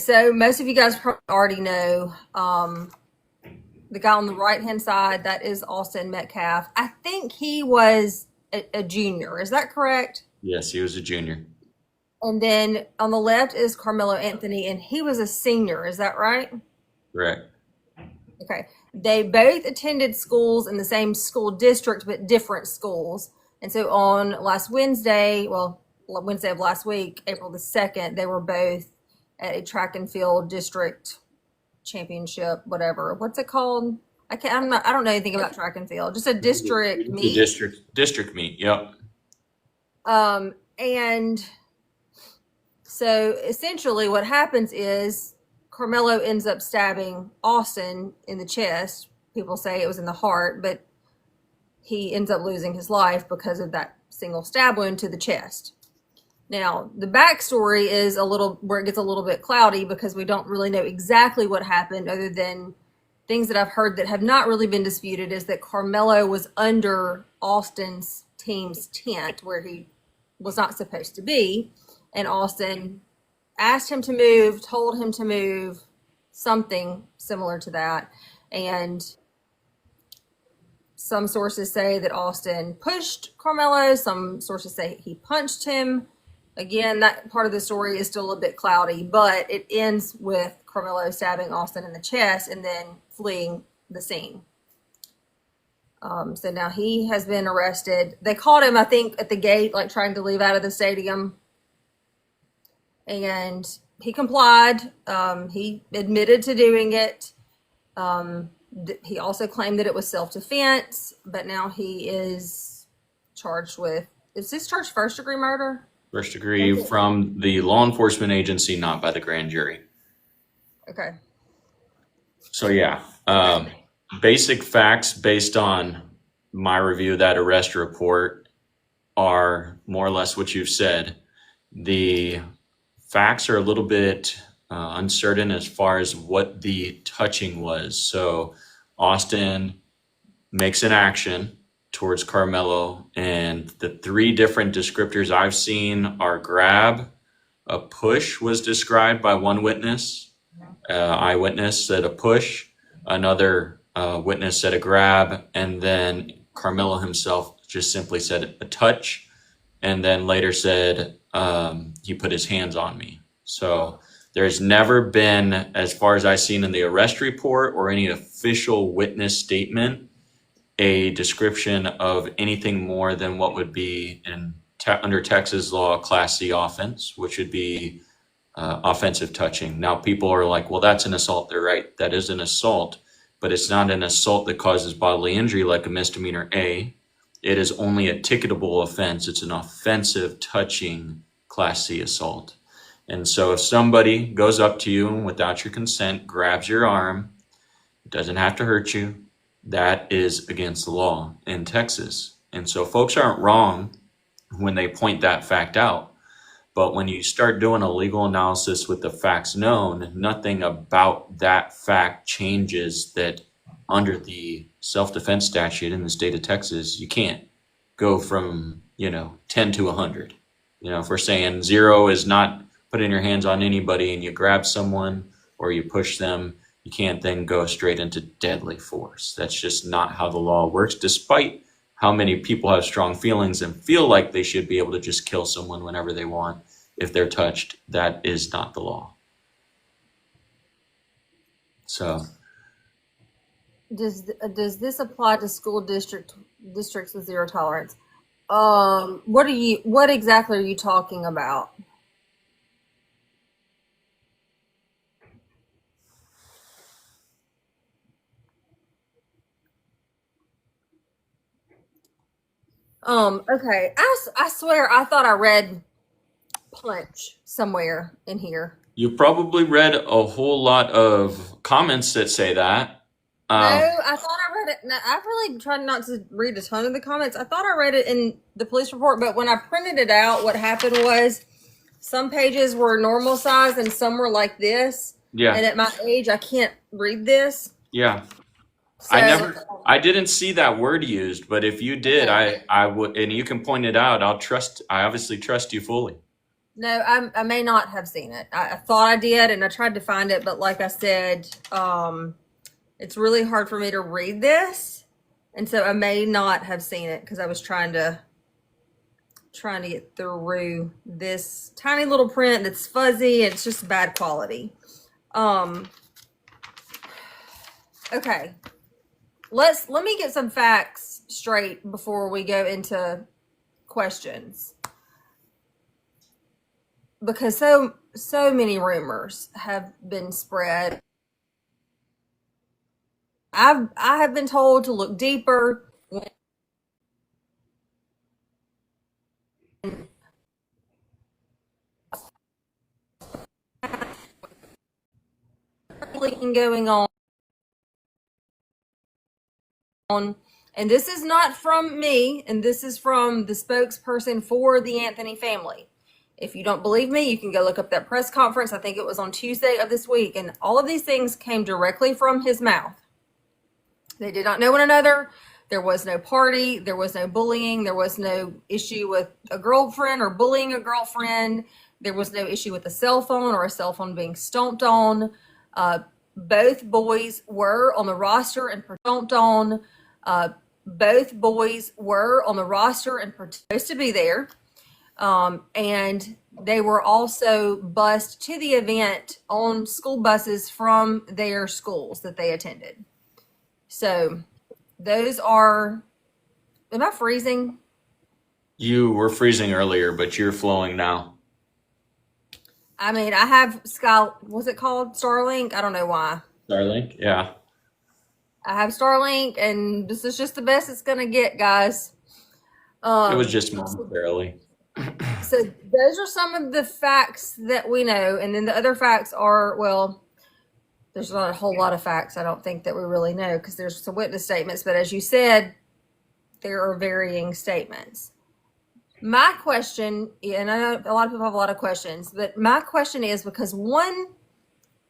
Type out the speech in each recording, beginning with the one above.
So most of you guys probably already know the guy on the right hand side, that is Austin Metcalf. I think he was a junior. Is that correct? Yes, he was a junior. And then on the left is Karmelo Anthony, and he was a senior. Is that right? Correct. Okay. They both attended schools in the same school district, but different schools. And so on last Wednesday, well, Wednesday of last week, April the 2nd, they were both at a track and field district championship, whatever. What's it called? I don't know anything about track and field. Just a district The meet. district meet. Yep. And so essentially what happens is Karmelo ends up stabbing Austin in the chest. People say it was in the heart, but he ends up losing his life because of that single stab wound to the chest. Now, the backstory is where it gets a little bit cloudy because we don't really know exactly what happened, other than things that I've heard that have not really been disputed, is that Karmelo was under Austin's team's tent where he was not supposed to be, and Austin asked him to move, told him to move, something similar to that. And some sources say that Austin pushed Karmelo. Some sources say he punched him. Again, that part of the story is still a bit cloudy, but it ends with Karmelo stabbing Austin in the chest and then fleeing the scene. So now he has been arrested. They caught him, I think, at the gate, like trying to leave out of the stadium. And he complied. He admitted to doing it. He also claimed that it was self-defense, but now he is charged with, is this charged first-degree murder? First degree from the law enforcement agency, not by the grand jury. Okay. So yeah, basic facts based on my review of that arrest report are more or less what you've said. The facts are a little bit uncertain as far as what the touching was. So Austin makes an action towards Karmelo, and the three different descriptors I've seen are grab, a push was described by one witness, eyewitness said a push, another witness said a grab, and then Karmelo himself just simply said a touch, and then later said he put his hands on me. So there's never been, as far as I've seen in the arrest report or any official witness statement, a description of anything more than what would be under Texas law Class C offense, which would be offensive touching. Now people are like, well, that's an assault. They're right. That is an assault, but it's not an assault that causes bodily injury like a misdemeanor A. It is only a ticketable offense. It's an offensive touching Class C assault. And so if somebody goes up to you and without your consent grabs your arm, it doesn't have to hurt you. That is against the law in Texas. And so folks aren't wrong when they point that fact out. But when you start doing a legal analysis with the facts known, nothing about that fact changes that under the self-defense statute in the state of Texas, you can't go from, 10 to 100. If we're saying 0 is not putting your hands on anybody and you grab someone or you push them, you can't then go straight into deadly force. That's just not how the law works, despite how many people have strong feelings and feel like they should be able to just kill someone whenever they want if they're touched. That is not the law. So Does this apply to school districts with zero tolerance? What exactly are you talking about? Okay. I swear I thought I read punch somewhere in here. you probably read a whole lot of comments that say that. No, I thought I read it. No, I've really tried not to read a ton of the comments. I thought I read it in the police report, but when I printed it out, what happened was some pages were normal size and some were like this. Yeah. And at my age, I can't read this. Yeah. So, I didn't see that word used, but if you did, I would, and you can point it out. I obviously trust you fully. No, I may not have seen it. I thought I did, and I tried to find it, but like I said, it's really hard for me to read this, and so I may not have seen it because I was trying to get through this tiny little print that's fuzzy. It's just bad quality. Okay, let me get some facts straight before we go into questions, because so many rumors have been spread. I have been told to look deeper. Going on, and this is not from me, and this is from the spokesperson for the Anthony family. If you don't believe me, you can go look up that press conference. I think it was on Tuesday of this week, and all of these things came directly from his mouth. They did not know one another. There was no party. There was no bullying. There was no issue with a girlfriend or bullying a girlfriend. There was no issue with a cell phone or a cell phone being stomped on. Both boys were on the roster and stomped on. Both boys were on the roster and supposed to be there. And they were also bused to the event on school buses from their schools that they attended. So those are, am I freezing? You were freezing earlier, but you're flowing now. I mean, I have what's it called? Starlink? I don't know why. Starlink, yeah. I have Starlink, and this is just the best it's going to get, guys. It was just momentarily. So those are some of the facts that we know. And then the other facts are, well, there's not a whole lot of facts I don't think that we really know, because there's some witness statements. But as you said, there are varying statements. My question, and I know a lot of people have a lot of questions, but my question is, because one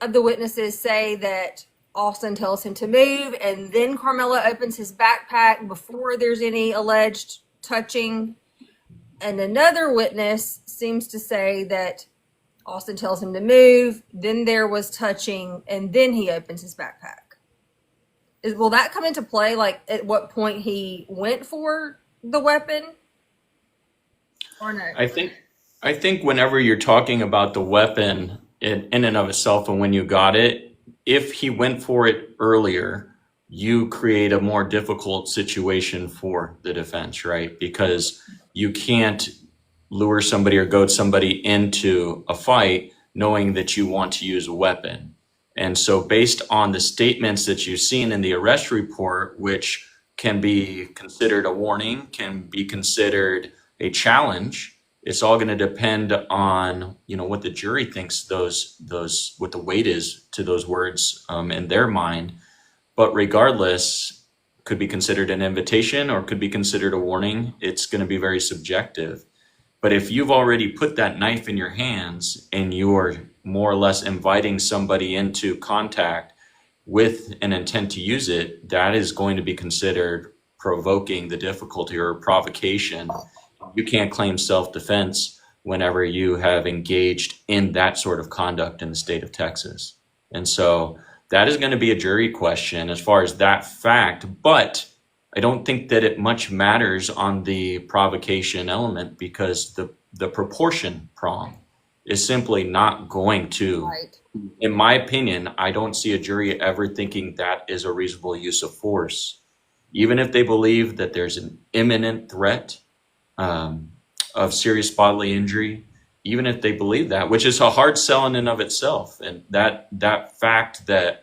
of the witnesses say that Austin tells him to move, and then Karmelo opens his backpack before there's any alleged touching. And another witness seems to say that Austin tells him to move, then there was touching, and then he opens his backpack. Will that come into play, like at what point he went for the weapon? Or no? I think whenever you're talking about the weapon in and of itself and when you got it, if he went for it earlier, you create a more difficult situation for the defense, right? Because you can't lure somebody or goad somebody into a fight knowing that you want to use a weapon. And so based on the statements that you've seen in the arrest report, which can be considered a warning, can be considered a challenge, it's all going to depend on, what the jury thinks what the weight is to those words in their mind. But regardless, could be considered an invitation or could be considered a warning. It's going to be very subjective. But if you've already put that knife in your hands and you are more or less inviting somebody into contact with an intent to use it, that is going to be considered provoking the difficulty or provocation. You can't claim self-defense whenever you have engaged in that sort of conduct in the state of Texas. And so that is going to be a jury question as far as that fact, but I don't think that it much matters on the provocation element, because the proportion prong is simply not going to, Right. in my opinion, I don't see a jury ever thinking that is a reasonable use of force. Even if they believe that there's an imminent threat of serious bodily injury, even if they believe that, which is a hard sell in and of itself. And that fact that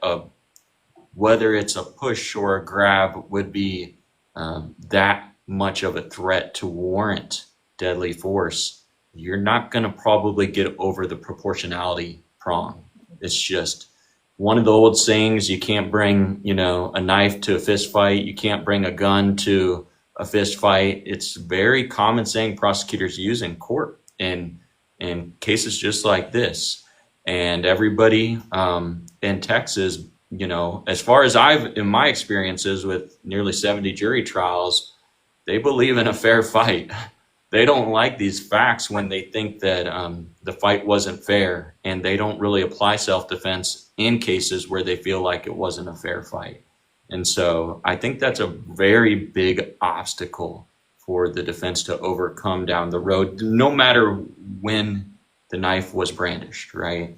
whether it's a push or a grab would be that much of a threat to warrant deadly force, you're not going to probably get over the proportionality prong. It's just one of the old sayings: you can't bring, a knife to a fist fight. You can't bring a gun to a fist fight. It's very common saying prosecutors use in court in cases just like this. And everybody in Texas, as far as in my experiences with nearly 70 jury trials, they believe in a fair fight. they don't like these facts when they think that the fight wasn't fair, and they don't really apply self-defense in cases where they feel like it wasn't a fair fight. And so I think that's a very big obstacle for the defense to overcome down the road, no matter when the knife was brandished, right?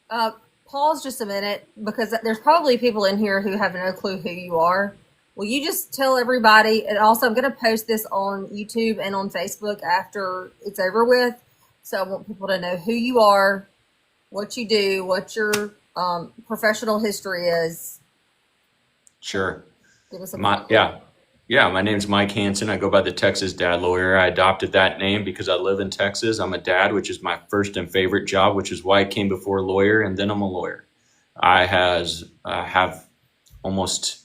Pause just a minute, because there's probably people in here who have no clue who you are. Will you just tell everybody, and also I'm going to post this on YouTube and on Facebook after it's over with, so I want people to know who you are, what you do, what your professional history is. Sure. Give us a My name's Mike Hanson. I go by the Texas Dad Lawyer. I adopted that name because I live in Texas. I'm a dad, which is my first and favorite job, which is why I came before lawyer, and then I'm a lawyer. I have almost,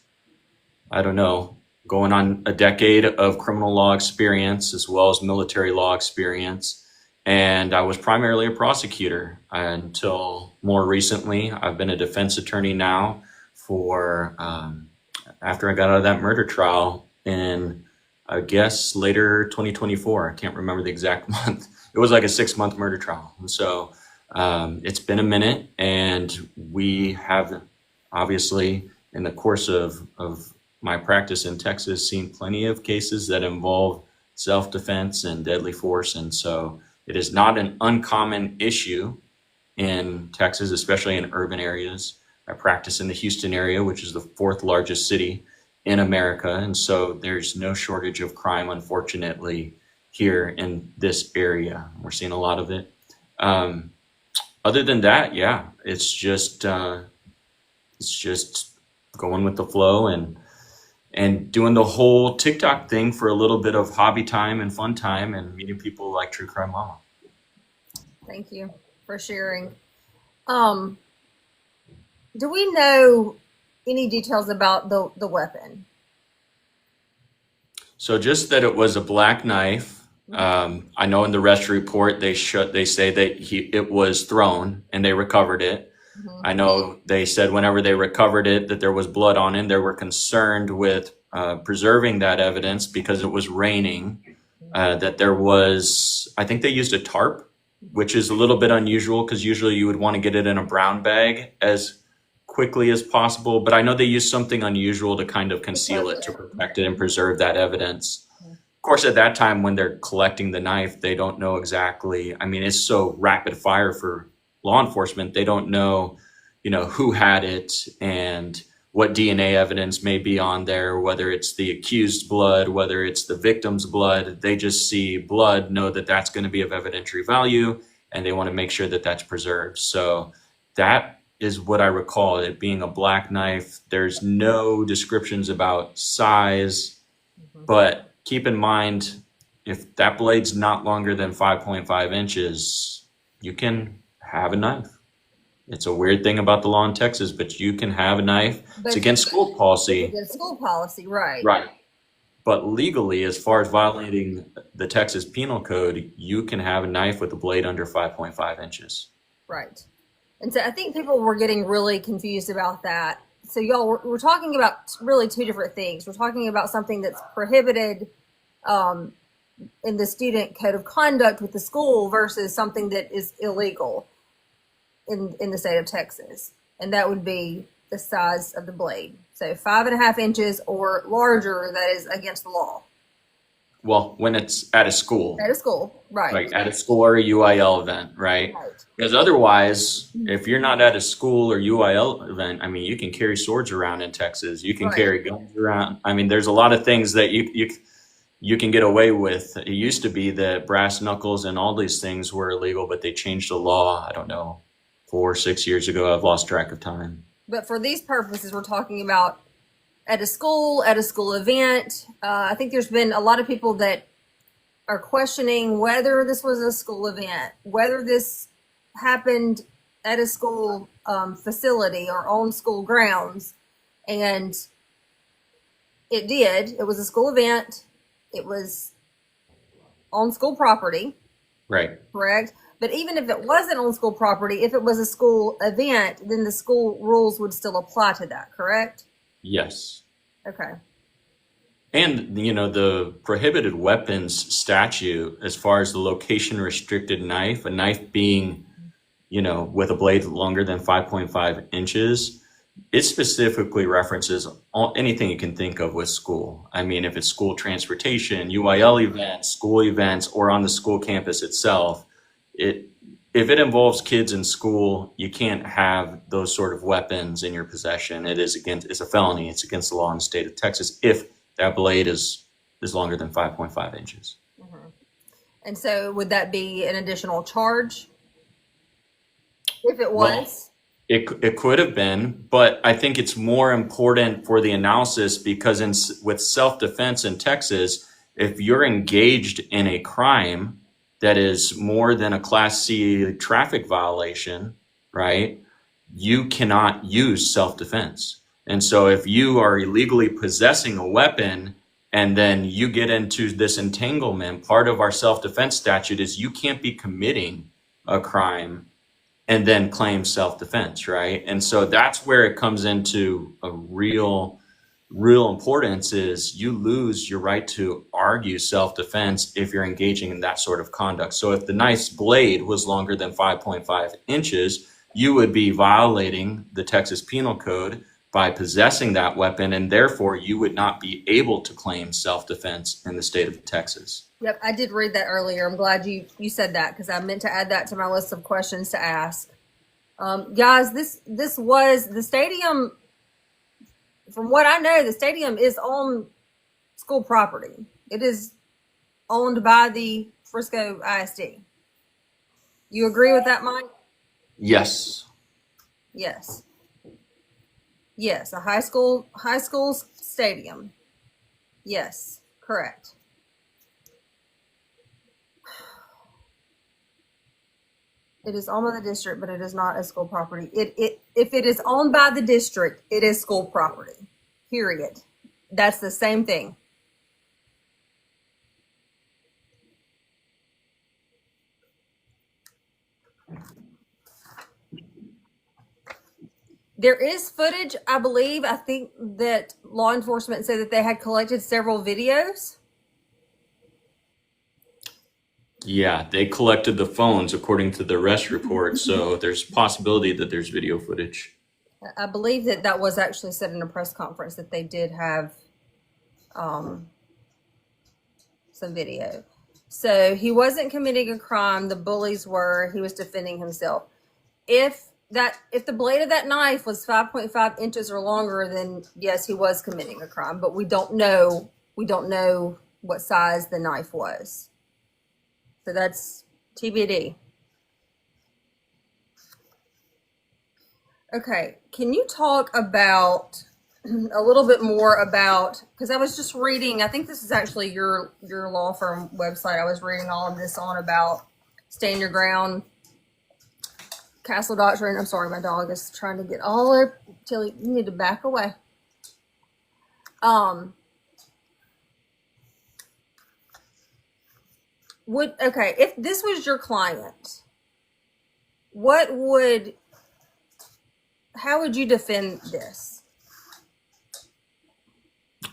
I don't know, going on a decade of criminal law experience as well as military law experience. And I was primarily a prosecutor until more recently. I've been a defense attorney now for after I got out of that murder trial in, I guess, later 2024. I can't remember the exact month. It was like a 6-month murder trial. And so it's been a minute, and we have obviously in the course of my practice in Texas seen plenty of cases that involve self-defense and deadly force. And so it is not an uncommon issue in Texas, especially in urban areas. I practice in the Houston area, which is the 4th largest city in America. And so there's no shortage of crime, unfortunately, here in this area. We're seeing a lot of it. Other than that, yeah, it's just going with the flow and doing the whole TikTok thing for a little bit of hobby time and fun time and meeting people like True Crime Mama. Thank you for sharing. Do we know any details about the weapon? So just that it was a black knife. I know in the arrest report they say that it was thrown and they recovered it. Mm-hmm. I know they said whenever they recovered it that there was blood on it. They were concerned with preserving that evidence because it was raining. That there was, I think they used a tarp, which is a little bit unusual because usually you would want to get it in a brown bag as quickly as possible, but I know they use something unusual to kind of conceal it, to protect it and preserve that evidence. Of course, at that time when they're collecting the knife, they don't know exactly. I mean, it's so rapid fire for law enforcement. They don't know, who had it and what DNA evidence may be on there, whether it's the accused blood, whether it's the victim's blood. They just see blood, know that that's going to be of evidentiary value, and they want to make sure that that's preserved. So that is what I recall, it being a black knife. There's no descriptions about size, but keep in mind, if that blade's not longer than 5.5 inches, you can have a knife. It's a weird thing about the law in Texas, but you can have a knife. It's against school policy. It's against school policy, right. Right. But legally, as far as violating the Texas Penal Code, you can have a knife with a blade under 5.5 inches. Right. And so I think people were getting really confused about that. So y'all, we're talking about really two different things. We're talking about something that's prohibited in the student code of conduct with the school versus something that is illegal in the state of Texas. And that would be the size of the blade. So 5.5 inches or larger, that is against the law. Well, when it's at a school. At a school, right. Like at a school or a UIL event, right? Because otherwise, if you're not at a school or UIL event, I mean, you can carry swords around in Texas. You can carry guns around. I mean, there's a lot of things that you can get away with. It used to be that brass knuckles and all these things were illegal, but they changed the law, I don't know, 4 or 6 years ago. I've lost track of time. But for these purposes, we're talking about at a school event. I think there's been a lot of people that are questioning whether this was a school event, whether this happened at a school facility or on school grounds. And it did. It was a school event. It was on school property. Right. Correct? But even if it wasn't on school property, if it was a school event, then the school rules would still apply to that, correct? Yes. Okay. And, the prohibited weapons statute, as far as the location restricted knife, a knife being, with a blade longer than 5.5 inches, it specifically references anything you can think of with school. I mean, if it's school transportation, UIL events, school events, or on the school campus itself, if it involves kids in school, you can't have those sort of weapons in your possession. It's a felony. It's against the law in the state of Texas if that blade is longer than 5.5 inches. Mm-hmm. And so would that be an additional charge if it was? Well, it could have been, but I think it's more important for the analysis because with self-defense in Texas, if you're engaged in a crime that is more than a Class C traffic violation, right, you cannot use self-defense. And so if you are illegally possessing a weapon and then you get into this entanglement, part of our self-defense statute is you can't be committing a crime and then claim self-defense, right? And so that's where it comes into a real importance is you lose your right to argue self-defense if you're engaging in that sort of conduct. So if the knife's blade was longer than 5.5 inches, you would be violating the Texas Penal Code by possessing that weapon, and therefore you would not be able to claim self-defense in the state of Texas. Yep, I did read that earlier. I'm glad you said that because I meant to add that to my list of questions to ask. Guys, this was the stadium. From what I know, the stadium is on school property. It is owned by the Frisco ISD. You agree with that, Mike? Yes. Yes. Yes, a high school stadium. Yes, correct. It is owned by the district, but it is not a school property. If it is owned by the district, it is school property. Period. That's the same thing. There is footage, I believe. I think that law enforcement said that they had collected several videos. Yeah, they collected the phones according to the arrest report, so there's possibility that there's video footage. I believe that was actually said in a press conference that they did have some video. So he wasn't committing a crime. The bullies were. He was defending himself. If the blade of that knife was 5.5 inches or longer, then yes, he was committing a crime. But we don't know what size the knife was. So that's TBD. Okay, can you talk about a little bit more about, because I was just reading, I think this is actually your law firm website. I was reading all of this on about stand your ground, castle doctrine. I'm sorry, my dog is trying to get all there. Tilly, you need to back away. If this was your client, how would you defend this?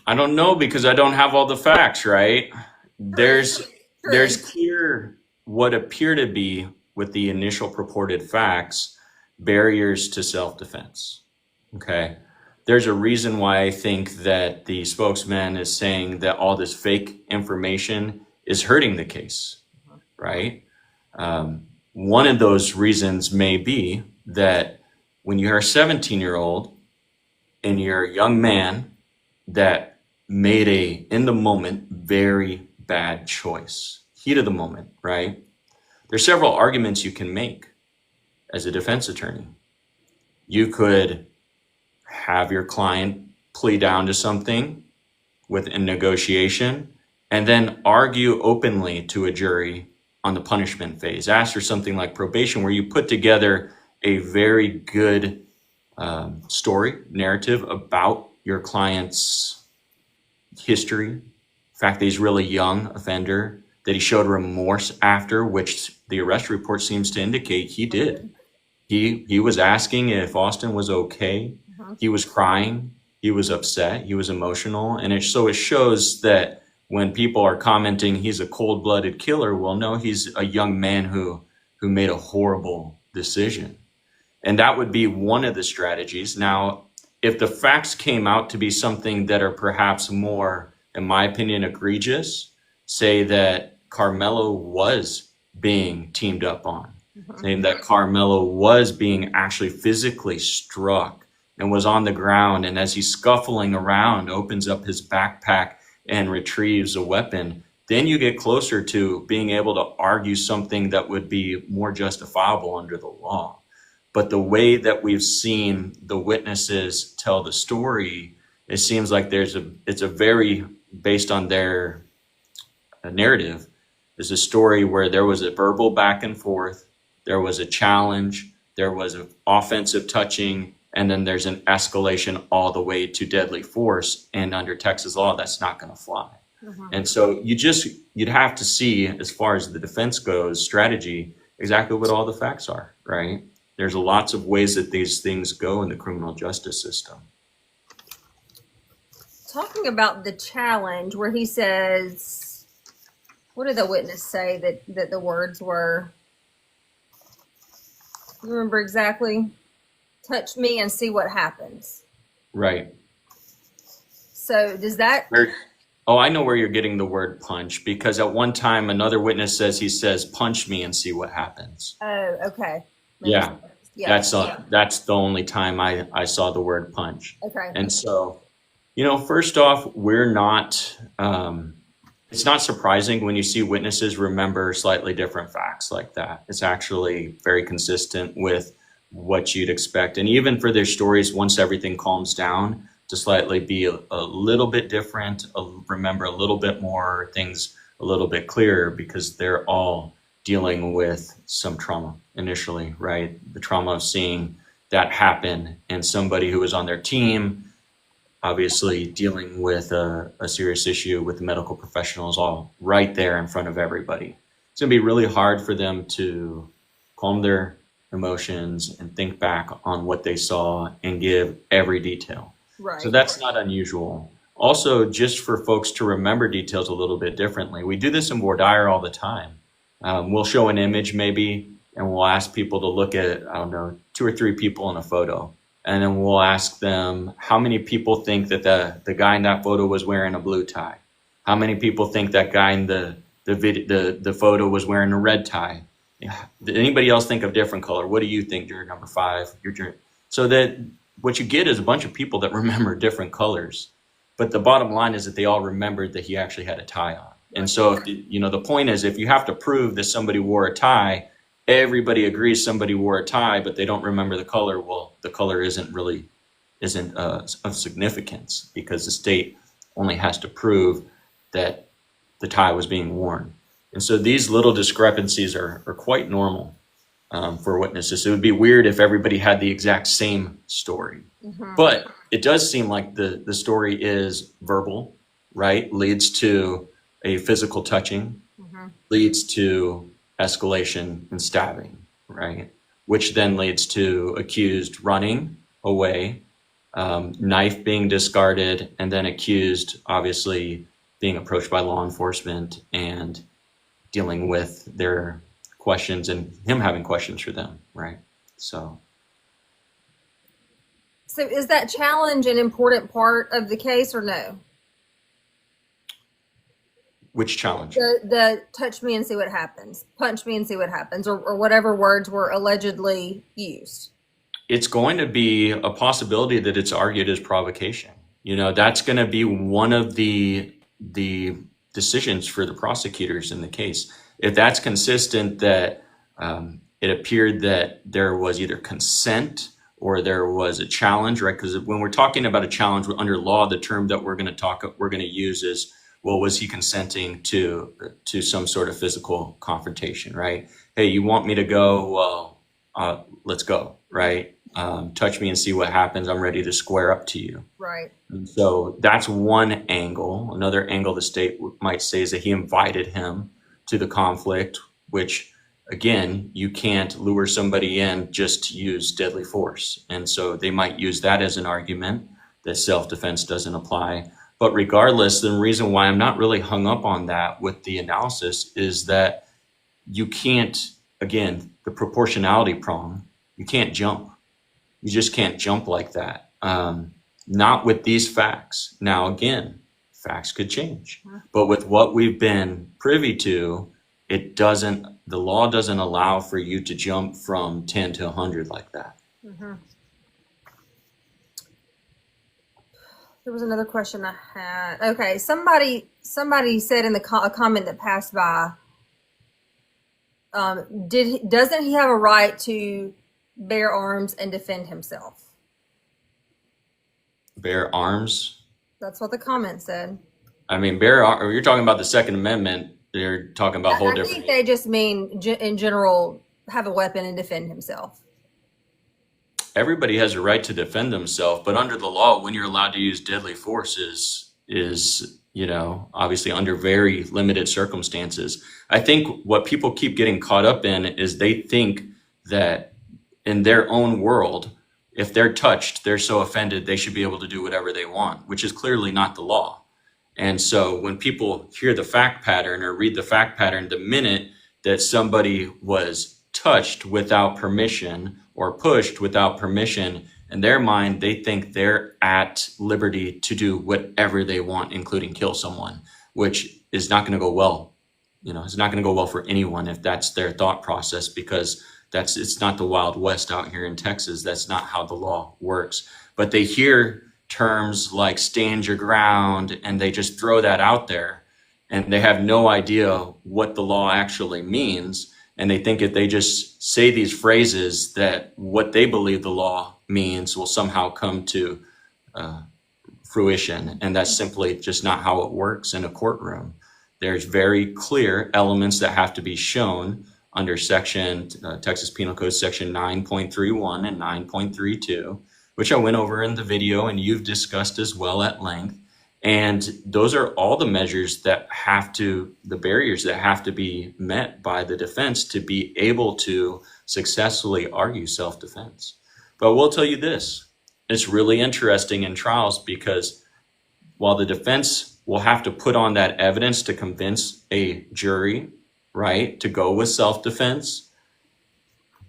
I don't know because I don't have all the facts, right? There's clear what appear to be, with the initial purported facts, barriers to self-defense. Okay. There's a reason why I think that the spokesman is saying that all this fake information is hurting the case, right? One of those reasons may be that when you're a 17-year-old and you're a young man that made in the moment, very bad choice, heat of the moment, right? There's several arguments you can make as a defense attorney. You could have your client plead down to something within negotiation and then argue openly to a jury on the punishment phase. Ask for something like probation, where you put together a very good story, narrative about your client's history, the fact that he's really young offender, that he showed remorse after, which the arrest report seems to indicate he did. He was asking if Austin was okay. He was crying. He was upset. He was emotional. And so it shows that when people are commenting he's a cold-blooded killer, well, no, he's a young man who made a horrible decision. And that would be one of the strategies. Now, if the facts came out to be something that are perhaps more, in my opinion, egregious, say that Karmelo was being teamed up on, saying that Karmelo was being actually physically struck and was on the ground, and as he's scuffling around, opens up his backpack and retrieves a weapon, then you get closer to being able to argue something that would be more justifiable under the law. But the way that we've seen the witnesses tell the story, it seems like it's a very, based on their narrative, is a story where there was a verbal back and forth, there was a challenge, there was an offensive touching, and then there's an escalation all the way to deadly force. And under Texas law, that's not going to fly. And so you'd have to see, as far as the defense goes, strategy, exactly what all the facts are, right? There's lots of ways that these things go in the criminal justice system. Talking about the challenge where he says, what did the witness say that the words were? You remember exactly? Touch me and see what happens. Right. So does that... Oh, I know where you're getting the word punch, because at one time another witness says, punch me and see what happens. Oh, okay. Yeah. That's the only time I saw the word punch. Okay. And so, first off, we're not, it's not surprising when you see witnesses remember slightly different facts like that. It's actually very consistent with what you'd expect. And even for their stories, once everything calms down, to slightly be a little bit different, remember a little bit more, things a little bit clearer, because they're all dealing with some trauma initially, right? The trauma of seeing that happen, and somebody who was on their team, obviously dealing with a serious issue with the medical professionals all right there in front of everybody. It's gonna be really hard for them to calm their emotions and think back on what they saw and give every detail. Right. So that's not unusual. Also, just for folks to remember details a little bit differently, we do this in voir dire all the time. We'll show an image maybe, and we'll ask people to look at, 2 or 3 people in a photo. And then we'll ask them, how many people think that the guy in that photo was wearing a blue tie? How many people think that guy in the photo was wearing a red tie? Did anybody else think of different color? What do you think, juror number 5? So that what you get is a bunch of people that remember different colors. But the bottom line is that they all remembered that he actually had a tie on. And so, the point is, if you have to prove that somebody wore a tie, everybody agrees somebody wore a tie, but they don't remember the color. Well, the color isn't of significance, because the state only has to prove that the tie was being worn. And so these little discrepancies are quite normal for witnesses. So it would be weird if everybody had the exact same story. But it does seem like the story is verbal, right? Leads to a physical touching, leads to escalation and stabbing, right? Which then leads to accused running away, knife being discarded, and then accused obviously being approached by law enforcement and dealing with their questions and him having questions for them, right? So is that challenge an important part of the case or no? Which challenge? The touch me and see what happens, punch me and see what happens, or whatever words were allegedly used. It's going to be a possibility that it's argued as provocation. That's going to be one of the decisions for the prosecutors in the case. If that's consistent that it appeared that there was either consent or there was a challenge, right? Because when we're talking about a challenge under law, the term that we're going to use is, well, was he consenting to some sort of physical confrontation, right? Hey, you want me to go? Well, let's go, right? Touch me and see what happens. I'm ready to square up to you. Right. And so that's one angle. Another angle the state might say is that he invited him to the conflict, which, again, you can't lure somebody in just to use deadly force. And so they might use that as an argument that self-defense doesn't apply. But regardless, the reason why I'm not really hung up on that with the analysis is that you can't, again, the proportionality prong, you can't jump. You just can't jump like that. Not with these facts. Now, again, facts could change. But with what we've been privy to, the law doesn't allow for you to jump from 10 to 100 like that. Mm-hmm. There was another question I had. Okay, somebody said in a comment that passed by, doesn't he have a right to bear arms and defend himself? Bear arms? That's what the comment said. I mean, you're talking about the Second Amendment. You're talking about whole different. I think they just mean, in general, have a weapon and defend himself. Everybody has a right to defend themselves, but under the law, when you're allowed to use deadly force is obviously under very limited circumstances. I think what people keep getting caught up in is they think that in their own world, if they're touched, they're so offended, they should be able to do whatever they want, which is clearly not the law. And so when people hear the fact pattern or read the fact pattern, the minute that somebody was touched without permission or pushed without permission, in their mind, they think they're at liberty to do whatever they want, including kill someone, which is not going to go well. It's not going to go well for anyone if that's their thought process, because it's not the Wild West out here in Texas. That's not how the law works. But they hear terms like stand your ground, and they just throw that out there, and they have no idea what the law actually means. And they think if they just say these phrases, that what they believe the law means will somehow come to fruition. And that's simply just not how it works in a courtroom. There's very clear elements that have to be shown under Texas Penal Code section 9.31 and 9.32, which I went over in the video and you've discussed as well at length. And those are all the measures the barriers that have to be met by the defense to be able to successfully argue self-defense. But we'll tell you this, it's really interesting in trials, because while the defense will have to put on that evidence to convince a jury, right, to go with self-defense,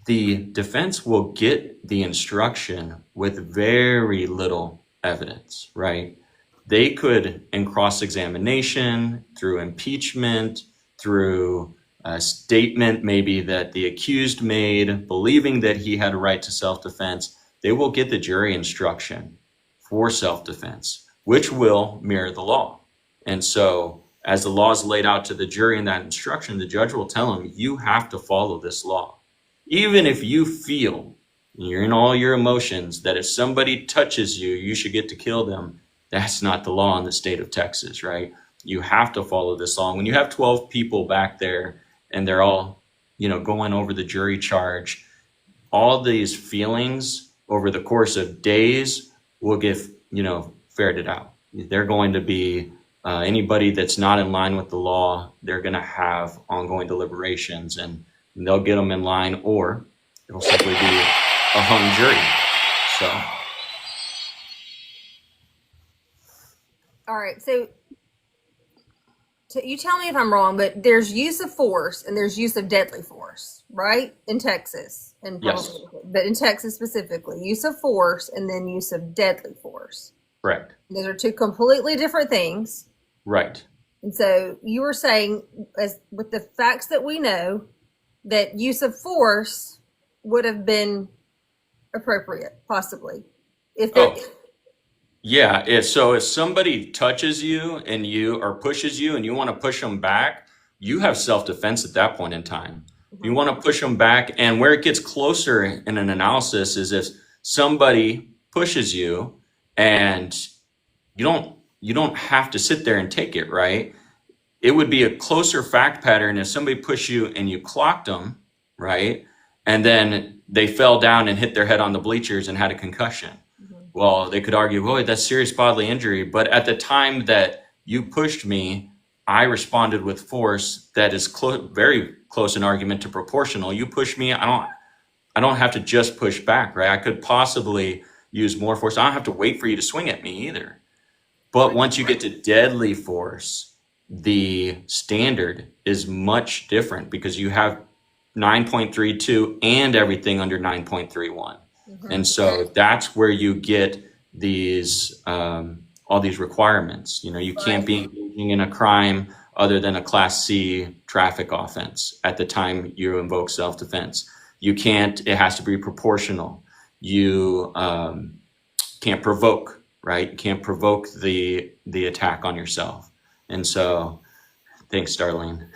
the defense will get the instruction with very little evidence, right? They could, in cross-examination, through impeachment, through a statement maybe that the accused made, believing that he had a right to self-defense, they will get the jury instruction for self-defense, which will mirror the law. And so as the law is laid out to the jury in that instruction, the judge will tell them, you have to follow this law. Even if you feel, you're in all your emotions, that if somebody touches you, you should get to kill them. That's not the law in the state of Texas, right? You have to follow this law. When you have 12 people back there and they're all, going over the jury charge, all these feelings over the course of days will get, ferreted out. They're going to be, anybody that's not in line with the law, they're going to have ongoing deliberations, and they'll get them in line, or it'll simply be a hung jury. So. All right, so you tell me if I'm wrong, but there's use of force and there's use of deadly force, right? In Texas, Yes. But in Texas specifically, use of force and then use of deadly force. Correct. Those are two completely different things. Right. And so you were saying, as with the facts that we know, that use of force would have been appropriate, possibly, if there. Yeah. So if somebody touches you or pushes you and you want to push them back, you have self-defense at that point in time. Mm-hmm. You want to push them back. And where it gets closer in an analysis is if somebody pushes you and you don't have to sit there and take it, right? It would be a closer fact pattern if somebody pushed you and you clocked them, right? And then they fell down and hit their head on the bleachers and had a concussion. Well, they could argue, boy, that's serious bodily injury. But at the time that you pushed me, I responded with force that is very close in argument to proportional. You push me, I don't have to just push back, right? I could possibly use more force. I don't have to wait for you to swing at me either. But once you get to deadly force, the standard is much different because you have 9.32 and everything under 9.31. And so that's where you get these all these requirements. You can't be engaging in a crime other than a Class C traffic offense at the time you invoke self-defense. You can't, it has to be proportional. You can't provoke, right? You can't provoke the attack on yourself. And so, thanks, Darlene.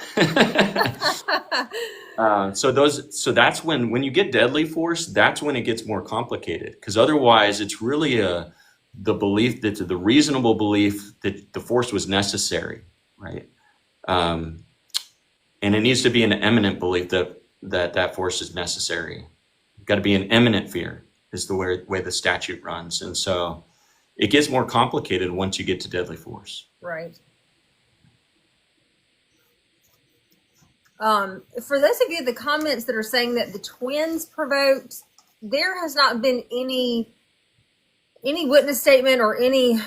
So that's when you get deadly force, that's when it gets more complicated. Because otherwise, it's really the belief that the reasonable belief that the force was necessary, right? And it needs to be an eminent belief that force is necessary. Got to be an imminent fear is the way the statute runs. And so it gets more complicated once you get to deadly force. Right. For those of you, the comments that are saying that the twins provoked, there has not been any witness statement or anything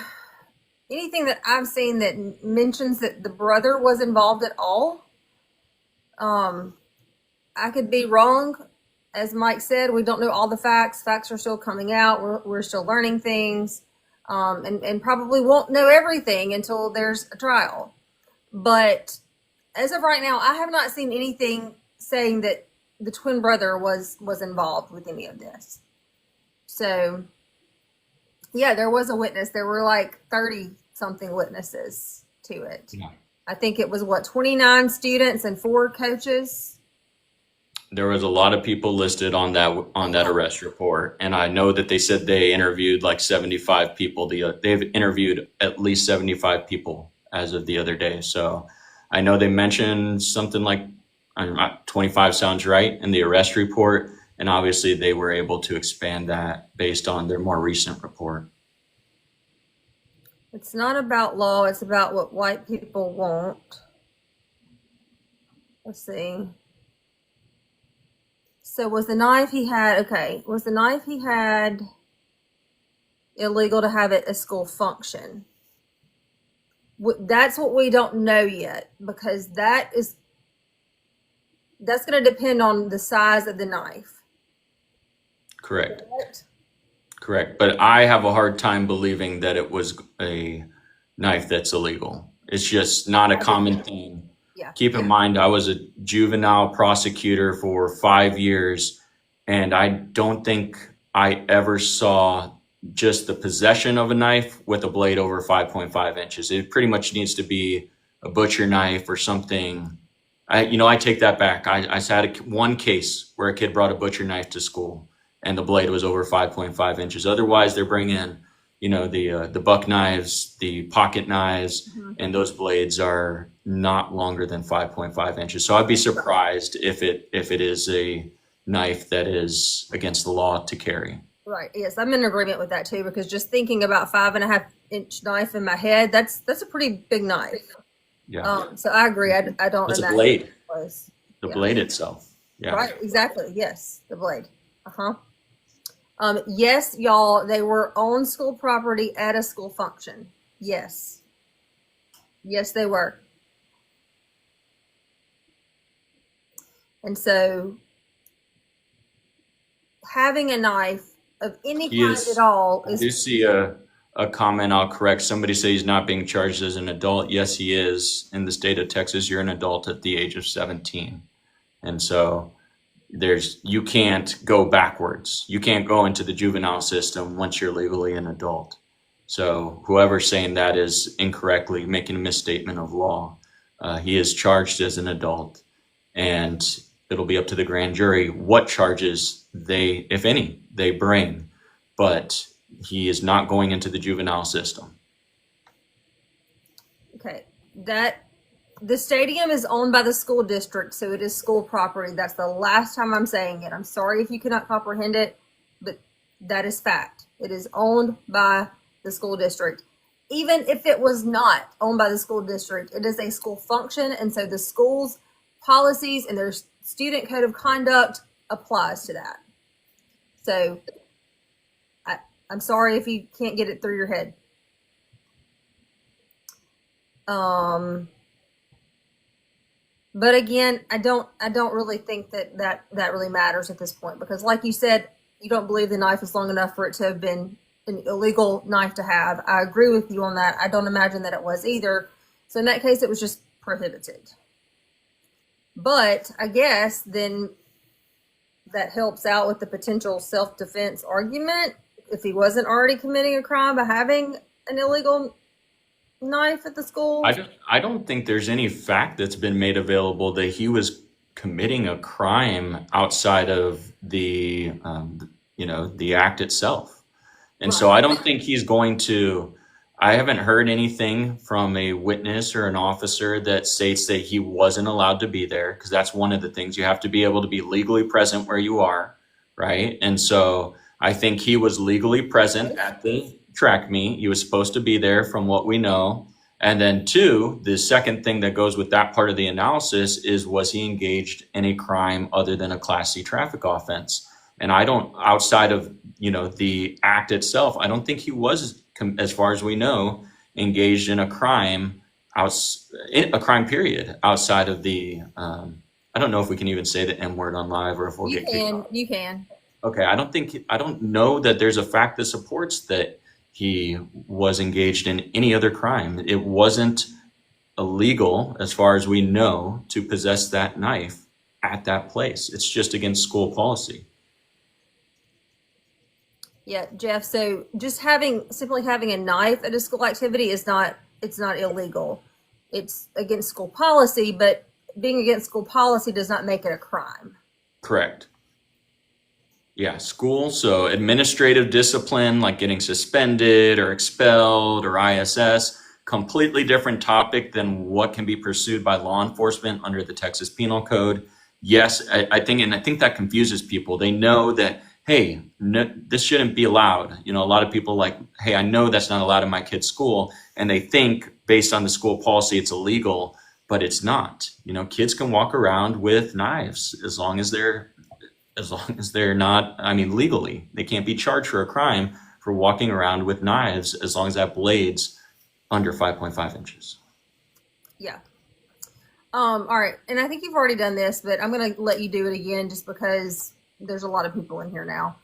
that I've seen that mentions that the brother was involved at all. I could be wrong. As Mike said, we don't know all the facts. Facts are still coming out. We're still learning things, and probably won't know everything until there's a trial. But as of right now, I have not seen anything saying that the twin brother was involved with any of this. So, yeah, there was a witness. There were like 30 something witnesses to it. Yeah. I think it was 29 students and 4 coaches. There was a lot of people listed on that arrest report, and I know that they said they interviewed like 75 people. They've interviewed at least 75 people as of the other day. So I know they mentioned something like 25 sounds right in the arrest report, and obviously they were able to expand that based on their more recent report. It's not about law, it's about what white people want. Let's see. So was the knife he had illegal to have at a school function? That's what we don't know yet, because that's going to depend on the size of the knife. Correct. But I have a hard time believing that it was a knife that's illegal. It's just not a common thing. Yeah. Keep in mind, I was a juvenile prosecutor for 5 years, and I don't think I ever saw just the possession of a knife with a blade over 5.5 inches. It pretty much needs to be a butcher knife or something. I take that back. I had one case where a kid brought a butcher knife to school, and the blade was over 5.5 inches. Otherwise, they're bringing, the buck knives, the pocket knives, and those blades are not longer than 5.5 inches. So I'd be surprised if it is a knife that is against the law to carry. Right. Yes, I'm in agreement with that too, because just thinking about 5.5 inch knife in my head, that's a pretty big knife. Yeah. So I agree. I don't. It's a blade. The blade itself. Yeah. Right. Exactly. Yes, the blade. Yes, y'all, they were on school property at a school function. Yes. Yes, they were. And so having a knife of any kind at all is... I do see a comment I'll correct. Somebody said he's not being charged as an adult. Yes, he is. In the state of Texas, you're an adult at the age of 17. And so you can't go backwards. You can't go into the juvenile system once you're legally an adult. So whoever's saying that is incorrectly making a misstatement of law. He is charged as an adult, and it'll be up to the grand jury what charges they, if any, they bring. But he is not going into the juvenile system. Okay, the stadium is owned by the school district, so it is school property. That's the last time I'm saying it. I'm sorry if you cannot comprehend it, but that is fact. It is owned by the school district. Even if it was not owned by the school district, it is a school function, and so the school's policies and their student code of conduct applies to that. So I'm sorry if you can't get it through your head. But again, I don't really think that really matters at this point, because like you said, you don't believe the knife is long enough for it to have been an illegal knife to have. I agree with you on that. I don't imagine that it was either. So in that case, it was just prohibited. But I guess then that helps out with the potential self-defense argument if he wasn't already committing a crime by having an illegal knife at the school. I don't think there's any fact that's been made available that he was committing a crime outside of the the act itself. And so Right. I don't think he's going to. I haven't heard anything from a witness or an officer that states that he wasn't allowed to be there, because that's one of the things. You have to be able to be legally present where you are, right? And so I think he was legally present at the track meet. He was supposed to be there from what we know. And then two, the second thing that goes with that part of the analysis is, was he engaged in a crime other than a Class C traffic offense? And I don't, outside of, the act itself, I don't think he was, as far as we know, engaged in a crime, a crime period outside of the, I don't know if we can even say the M word on live or if we'll get kicked off. You can. Okay, I don't know that there's a fact that supports that he was engaged in any other crime. It wasn't illegal, as far as we know, to possess that knife at that place. It's just against school policy. Yeah, Jeff. So just simply having a knife at a school activity is not, it's not illegal. It's against school policy, but being against school policy does not make it a crime. Correct. Yeah, school. So administrative discipline, like getting suspended or expelled or ISS, completely different topic than what can be pursued by law enforcement under the Texas Penal Code. Yes, I think that confuses people. They know that, hey, no, this shouldn't be allowed. A lot of people like, hey, I know that's not allowed in my kid's school, and they think based on the school policy it's illegal, but it's not. Kids can walk around with knives as long as they're not, legally. They can't be charged for a crime for walking around with knives as long as that blade's under 5.5 inches. Yeah. All right. And I think you've already done this, but I'm going to let you do it again just because there's a lot of people in here now.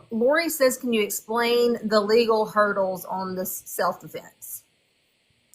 Lori says, can you explain the legal hurdles on this self-defense?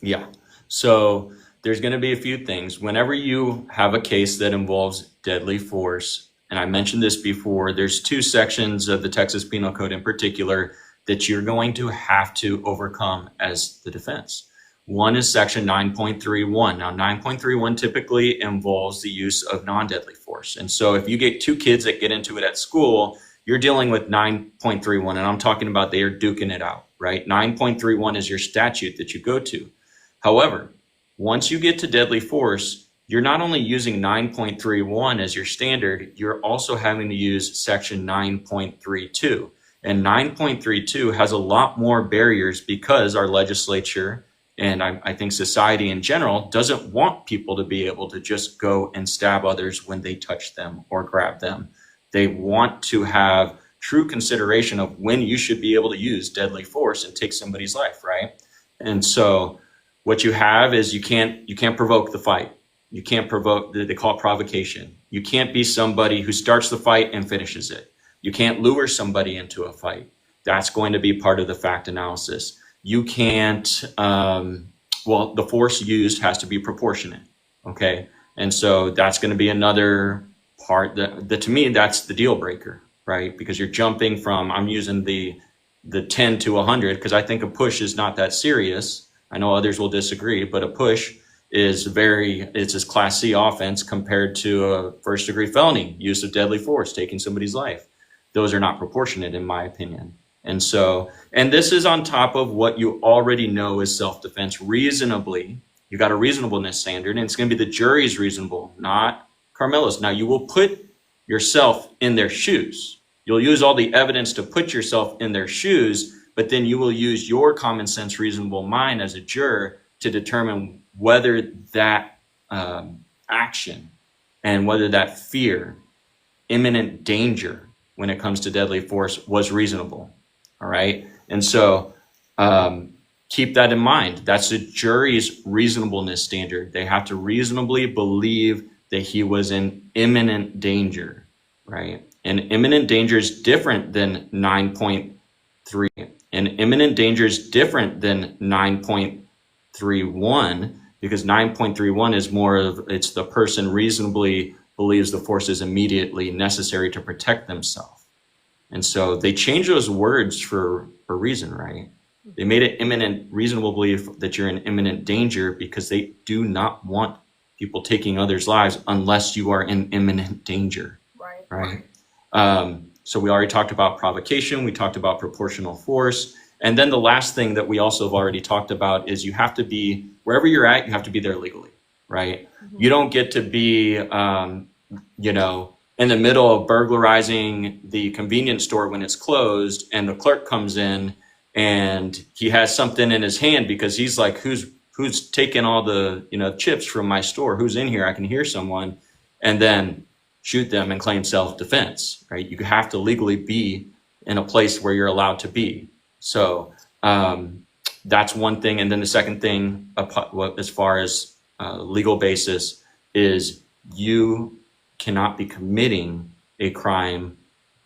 Yeah. So there's going to be a few things. Whenever you have a case that involves deadly force, and I mentioned this before, there's two sections of the Texas Penal Code in particular that you're going to have to overcome as the defense. One is section 9.31. Now, 9.31 typically involves the use of non-deadly force. And so if you get two kids that get into it at school, you're dealing with 9.31, and I'm talking about they are duking it out, right? 9.31 is your statute that you go to. However, once you get to deadly force, you're not only using 9.31 as your standard, you're also having to use section 9.32. And 9.32 has a lot more barriers because our legislature and I think society in general doesn't want people to be able to just go and stab others when they touch them or grab them. They want to have true consideration of when you should be able to use deadly force and take somebody's life, right? And so what you have is you can't provoke the fight. You can't provoke, they call it provocation. You can't be somebody who starts the fight and finishes it. You can't lure somebody into a fight. That's going to be part of the fact analysis. You can't, the force used has to be proportionate, okay? And so that's going to be another part that to me, that's the deal breaker, right? Because you're jumping from, I'm using the 10 to 100 because I think a push is not that serious. I know others will disagree, but a push it's a Class C offense compared to a first degree felony, use of deadly force, taking somebody's life. Those are not proportionate in my opinion. And so, and this is on top of what you already know is self-defense reasonably. You got a reasonableness standard, and it's going to be the jury's reasonable, not Karmelo's. Now, you will put yourself in their shoes. You'll use all the evidence to put yourself in their shoes, but then you will use your common sense, reasonable mind as a juror to determine whether that action and whether that fear, imminent danger when it comes to deadly force was reasonable. All right. And so keep that in mind. That's the jury's reasonableness standard. They have to reasonably believe that he was in imminent danger, right? And imminent danger is different than 9.3. And imminent danger is different than 9.31 because 9.31 is more of it's the person reasonably believes the force is immediately necessary to protect themselves. And so they changed those words for a reason, right? They made it imminent, reasonable belief that you're in imminent danger because they do not want people taking others' lives unless you are in imminent danger, right? So we already talked about provocation. We talked about proportional force. And then the last thing that we also have already talked about is you have to be, wherever you're at, you have to be there legally, right? You don't get to be, you know, in the middle of burglarizing the convenience store when it's closed and the clerk comes in and he has something in his hand because he's like, who's taking all the, you know, chips from my store? Who's in here? I can hear someone. And then shoot them and claim self-defense, right? You have to legally be in a place where you're allowed to be. So that's one thing. And then the second thing, as far as legal basis, is you cannot be committing a crime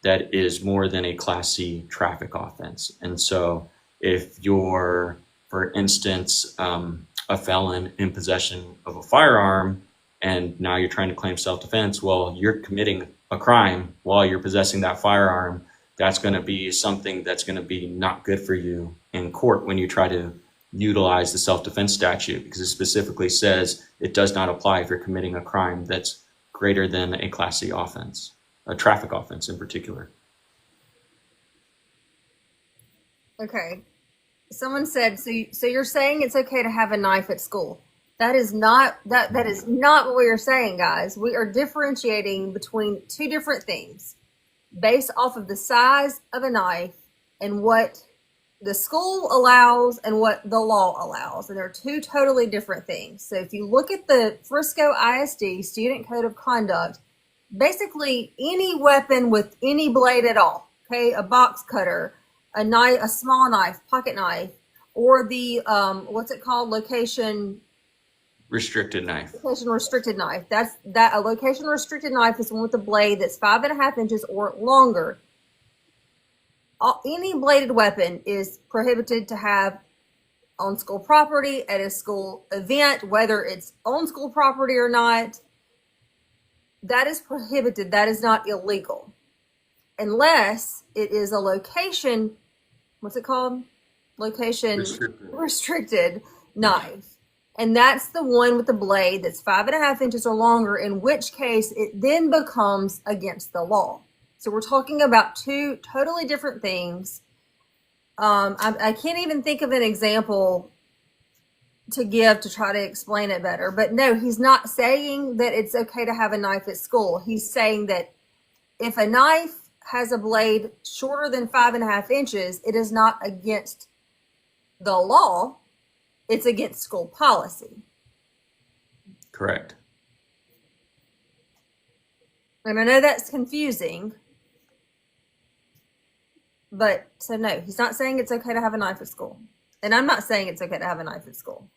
that is more than a Class C traffic offense. And so if you're, for instance, a felon in possession of a firearm, and now you're trying to claim self-defense, well, you're committing a crime while you're possessing that firearm. That's going to be something that's going to be not good for you in court when you try to utilize the self-defense statute, because it specifically says it does not apply if you're committing a crime that's greater than a Class C offense, a traffic offense in particular. Okay. Someone said, so you're saying it's okay to have a knife at school. That is not what we are saying, guys. We are differentiating between two different things based off of the size of a knife and what the school allows and what the law allows. And they're two totally different things. So if you look at the Frisco ISD Student Code of Conduct, basically any weapon with any blade at all, okay, a box cutter, a knife, a small knife, pocket knife, or the, what's it called? Location restricted knife. Location restricted knife. A location restricted knife is one with a blade that's 5.5 inches or longer. Any bladed weapon is prohibited to have on school property at a school event, whether it's on school property or not. That is prohibited. That is not illegal, unless it is a location. What's it called? Location restricted knife. And that's the one with the blade that's 5.5 inches or longer, in which case it then becomes against the law. So we're talking about two totally different things. I can't even think of an example to give to try to explain it better. But no, he's not saying that it's okay to have a knife at school. He's saying that if a knife has a blade shorter than 5.5 inches, it is not against the law. It's against school policy. Correct. And I know that's confusing. But so no, he's not saying it's okay to have a knife at school. And I'm not saying it's okay to have a knife at school.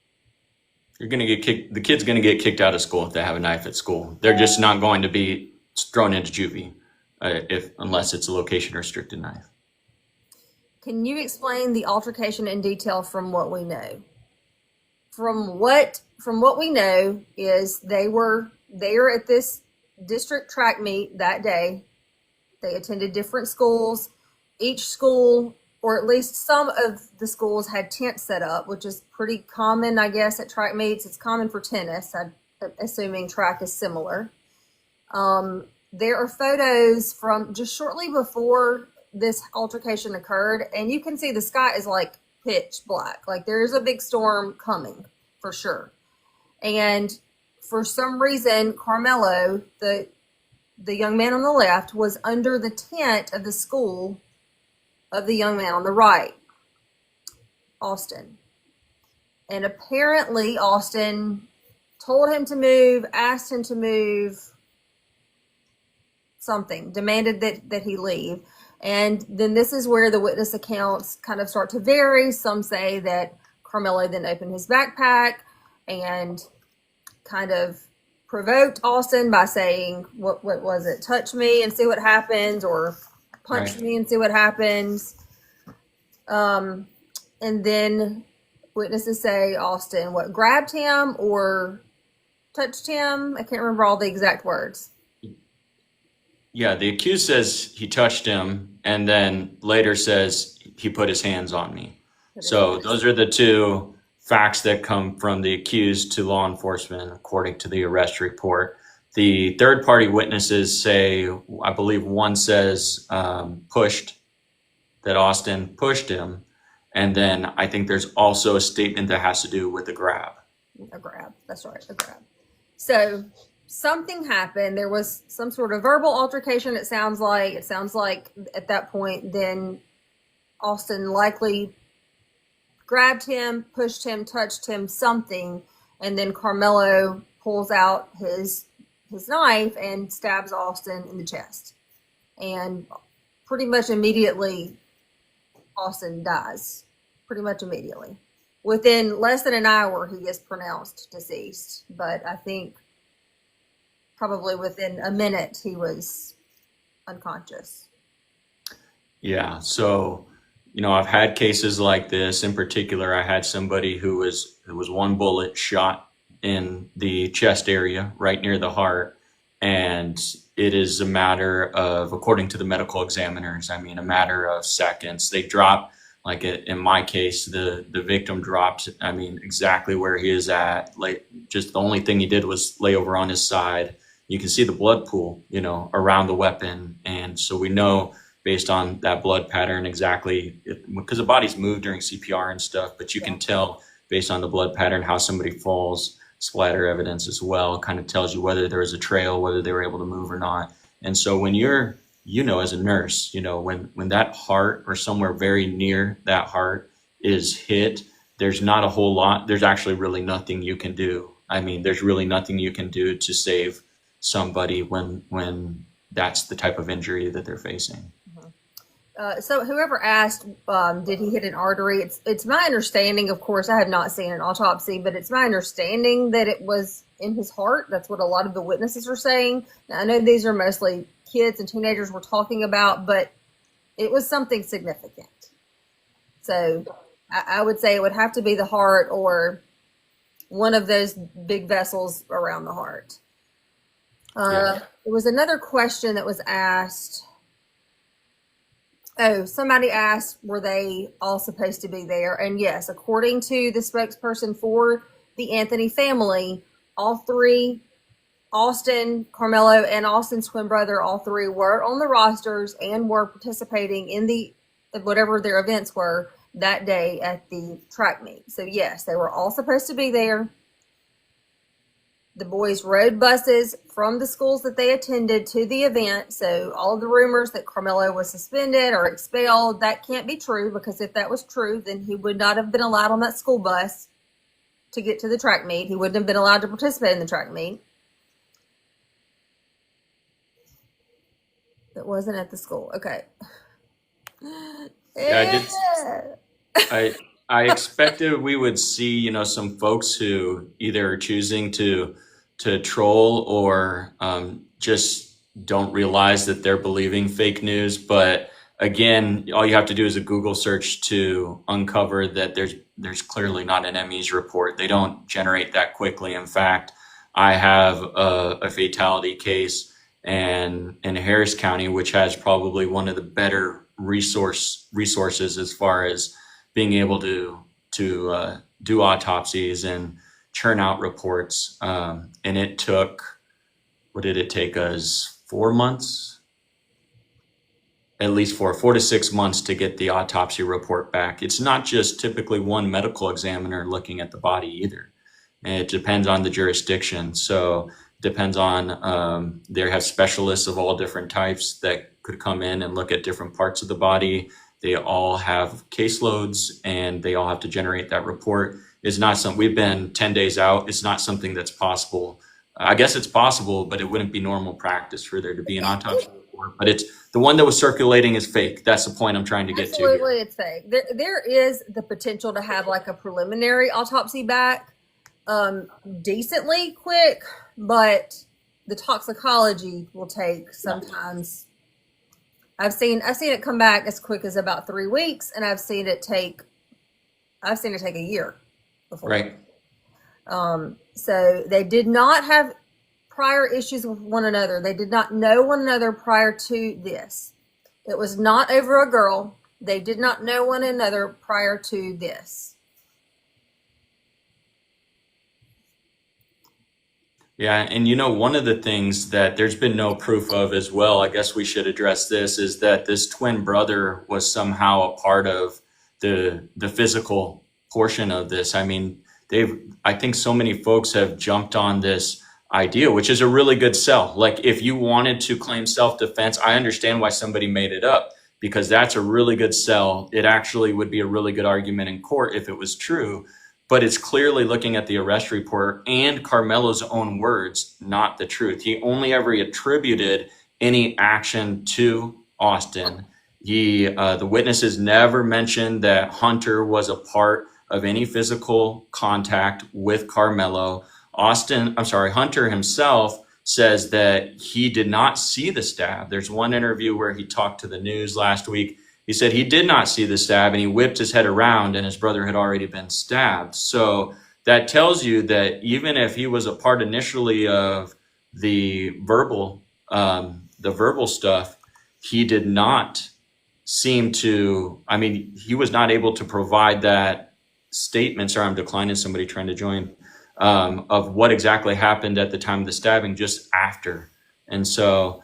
You're going to get kicked. The kid's going to get kicked out of school if they have a knife at school. They're just not going to be thrown into juvie unless it's a location restricted knife. Can you explain the altercation in detail from what we know? From what we know is they were there at this district track meet that day. They attended different schools. Each school, or at least some of the schools, had tents set up, which is pretty common, I guess, at track meets. It's common for tennis. I'm assuming track is similar. There are photos from just shortly before this altercation occurred, and you can see the sky is like pitch black. Like there is a big storm coming for sure. And for some reason, Karmelo, the young man on the left, was under the tent of the school of the young man on the right, Austin. And apparently Austin told him to move, asked him to move, something, demanded that he leave. And then this is where the witness accounts kind of start to vary. Some say that Karmelo then opened his backpack and kind of provoked Austin by saying, what was it? Touch me and see what happens, or punch Right. me and see what happens. And then witnesses say Austin, grabbed him or touched him? I can't remember all the exact words. Yeah, the accused says he touched him, and then later says he put his hands on me. So those are the two facts that come from the accused to law enforcement, according to the arrest report. The third party witnesses say, I believe one says pushed, that Austin pushed him. And then I think there's also a statement that has to do with the grab. A grab. That's right, a grab. So something happened. There was some sort of verbal altercation, it sounds like. It sounds like at that point, then Austin likely grabbed him, pushed him, touched him, something, and then Karmelo pulls out his knife and stabs Austin in the chest. And pretty much immediately, Austin dies. Pretty much immediately. Within less than an hour, he is pronounced deceased. But I think probably within a minute, he was unconscious. Yeah. So, I've had cases like this. In particular, I had somebody who was one bullet shot in the chest area, right near the heart. And it is a matter of, according to the medical examiners, a matter of seconds. They drop, like in my case, the victim dropped, exactly where he is at. Like, just the only thing he did was lay over on his side. You can see the blood pool, around the weapon. And so we know, based on that blood pattern, exactly, because the body's moved during CPR and stuff, but you can tell based on the blood pattern how somebody falls. Splatter evidence as well kind of tells you whether there was a trail, whether they were able to move or not. And so when you're, as a nurse, when that heart or somewhere very near that heart is hit, there's not a whole lot. There's actually really nothing you can do. There's really nothing you can do to save somebody when that's the type of injury that they're facing. So whoever asked, did he hit an artery? It's my understanding, of course, I have not seen an autopsy, but it's my understanding that it was in his heart. That's what a lot of the witnesses are saying. Now, I know these are mostly kids and teenagers we're talking about, but it was something significant. So I would say it would have to be the heart or one of those big vessels around the heart. There was another question that was asked. Oh, somebody asked, were they all supposed to be there? And yes, according to the spokesperson for the Anthony family, all three, Austin, Karmelo, and Austin's twin brother, all three were on the rosters and were participating in whatever their events were that day at the track meet. So yes, they were all supposed to be there. The boys rode buses from the schools that they attended to the event. So all of the rumors that Karmelo was suspended or expelled, that can't be true, because if that was true, then he would not have been allowed on that school bus to get to the track meet. He wouldn't have been allowed to participate in the track meet. It wasn't at the school. Okay. Yeah, I expected we would see, some folks who either are choosing to troll or just don't realize that they're believing fake news. But again, all you have to do is a Google search to uncover that there's clearly not an ME's report. They don't generate that quickly. In fact, I have a fatality case in Harris County, which has probably one of the better resources as far as being able to do autopsies and churn out reports. And it took, what did it take us? 4 months? At least 4 to 6 months to get the autopsy report back. It's not just typically one medical examiner looking at the body either. It depends on the jurisdiction. So it depends on, they have specialists of all different types that could come in and look at different parts of the body. They all have caseloads and they all have to generate that report. It's not something, we've been 10 days out. It's not something that's possible. I guess it's possible, but it wouldn't be normal practice for there to be an autopsy report. report, but it's the one that was circulating is fake. That's the point I'm trying to get to here. Absolutely, it's fake. There is the potential to have like a preliminary autopsy back decently quick, but the toxicology will take sometimes. I've seen it come back as quick as about 3 weeks, and I've seen it take a year before. Right. So they did not have prior issues with one another. They did not know one another prior to this. It was not over a girl. They did not know one another prior to this. Yeah, and one of the things that there's been no proof of as well, I guess we should address this, is that this twin brother was somehow a part of the physical portion of this. I mean, I think so many folks have jumped on this idea, which is a really good sell. Like, if you wanted to claim self-defense, I understand why somebody made it up, because that's a really good sell. It actually would be a really good argument in court if it was true. But it's clearly, looking at the arrest report and Karmelo's own words, not the truth. He only ever attributed any action to Austin. The witnesses never mentioned that Hunter was a part of any physical contact with Karmelo. Hunter himself says that he did not see the stab. There's one interview where he talked to the news last week. He said he did not see the stab, and he whipped his head around, and his brother had already been stabbed. So that tells you that even if he was a part initially of the verbal stuff, he did not seem to. I mean, he was not able to provide that statement. Sorry, I'm declining somebody trying to join. Of what exactly happened at the time of the stabbing, just after. And so,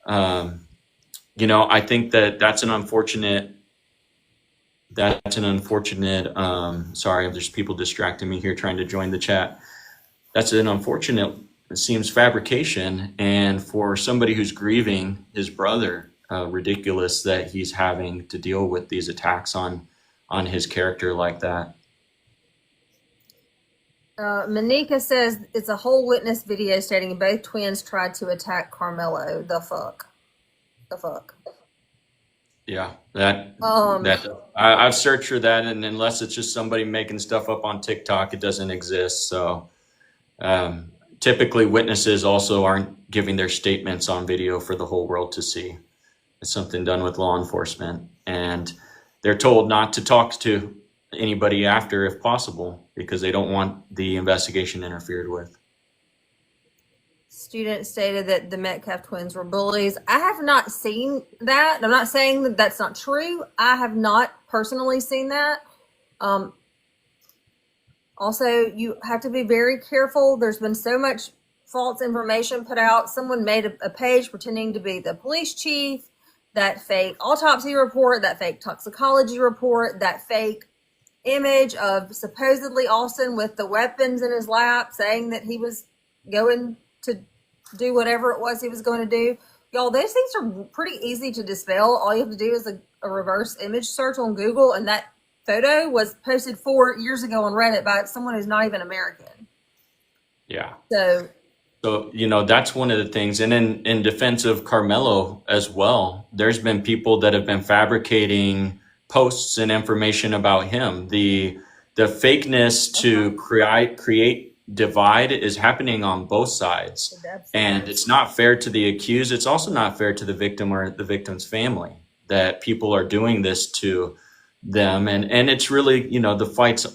I think that's an unfortunate, sorry, there's people distracting me here trying to join the chat. That's an unfortunate, it seems, fabrication. And for somebody who's grieving his brother, ridiculous that he's having to deal with these attacks on his character like that. Manika says it's a whole witness video stating both twins tried to attack Karmelo. The fuck. Yeah, I've searched for that, and unless it's just somebody making stuff up on TikTok, it doesn't exist. So typically witnesses also aren't giving their statements on video for the whole world to see. It's something done with law enforcement, and they're told not to talk to anybody after if possible, because they don't want the investigation interfered with. Student stated that the Metcalf twins were bullies. I have not seen that. I'm not saying that that's not true. I have not personally seen that. Also, you have to be very careful. There's been so much false information put out. Someone made a page pretending to be the police chief, that fake autopsy report, that fake toxicology report, that fake image of supposedly Austin with the weapons in his lap, saying that he was going to do whatever it was he was going to do. Y'all, those things are pretty easy to dispel. All you have to do is a reverse image search on Google, and that photo was posted 4 years ago on Reddit by someone who's not even American. Yeah. So that's one of the things. And in defense of Karmelo as well, there's been people that have been fabricating posts and information about him. The fakeness to create divide is happening on both sides, and it's not fair to the accused. It's also not fair to the victim or the victim's family that people are doing this to them, and it's really the fights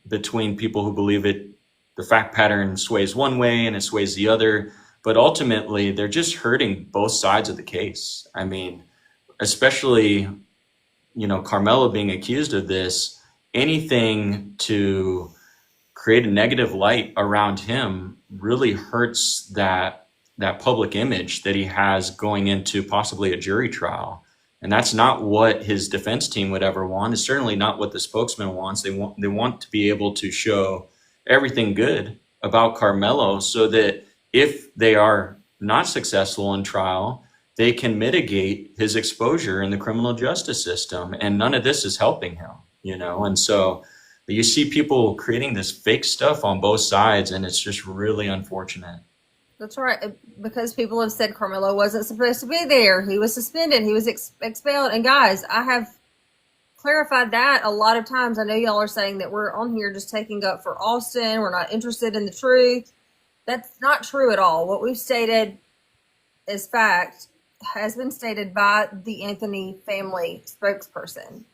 between people who believe it, the fact pattern sways one way and it sways the other, but ultimately they're just hurting both sides of the case. I mean, especially Karmelo being accused of this, anything to create a negative light around him really hurts that public image that he has going into possibly a jury trial. And that's not what his defense team would ever want. It's certainly not what the spokesman wants. They want to be able to show everything good about Karmelo so that if they are not successful in trial, they can mitigate his exposure in the criminal justice system. And none of this is helping him, And so you see people creating this fake stuff on both sides, and it's just really unfortunate. That's right. Because people have said Carmelo wasn't supposed to be there. He was suspended. He was expelled. And guys, I have clarified that a lot of times. I know y'all are saying that we're on here just taking up for Austin. We're not interested in the truth. That's not true at all. What we've stated as fact has been stated by the Anthony family spokesperson.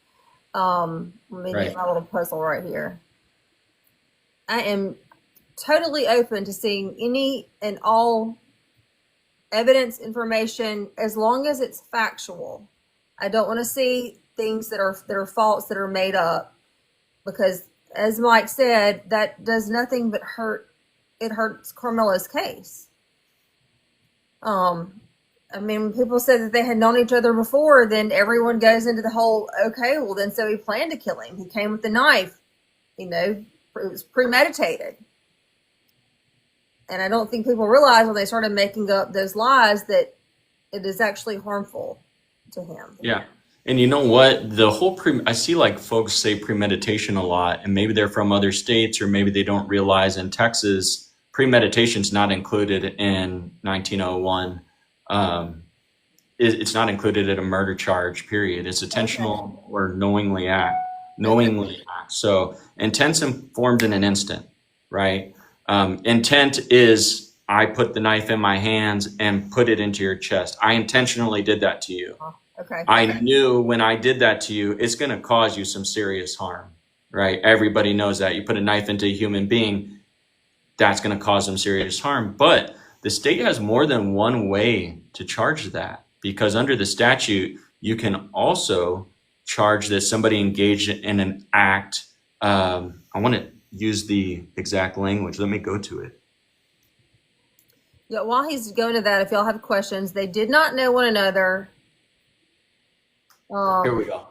Let me get my little puzzle right here. I am totally open to seeing any and all evidence, information, as long as it's factual. I don't want to see things that are false, that are made up, because as Mike said, that does nothing but hurt. It hurts Carmelo's case. I mean, when people said that they had known each other before, then everyone goes into the whole, okay, well then, so he planned to kill him. He came with the knife, it was premeditated. And I don't think people realize when they started making up those lies that it is actually harmful to him. Yeah. And you know what? The whole I see like folks say premeditation a lot, and maybe they're from other states, or maybe they don't realize in Texas, premeditation is not included in 1901. It's not included in a murder charge, period. It's intentional or knowingly act. So intent's formed in an instant, right? Intent is, I put the knife in my hands and put it into your chest. I intentionally did that to you. Okay. I knew when I did that to you, it's going to cause you some serious harm, right? Everybody knows that. You put a knife into a human being, that's going to cause them serious harm. But the state has more than one way to charge that, because under the statute, you can also charge that somebody engaged in an act. I want to use the exact language. Let me go to it. Yeah, while he's going to that, if y'all have questions, they did not know one another. Here we go.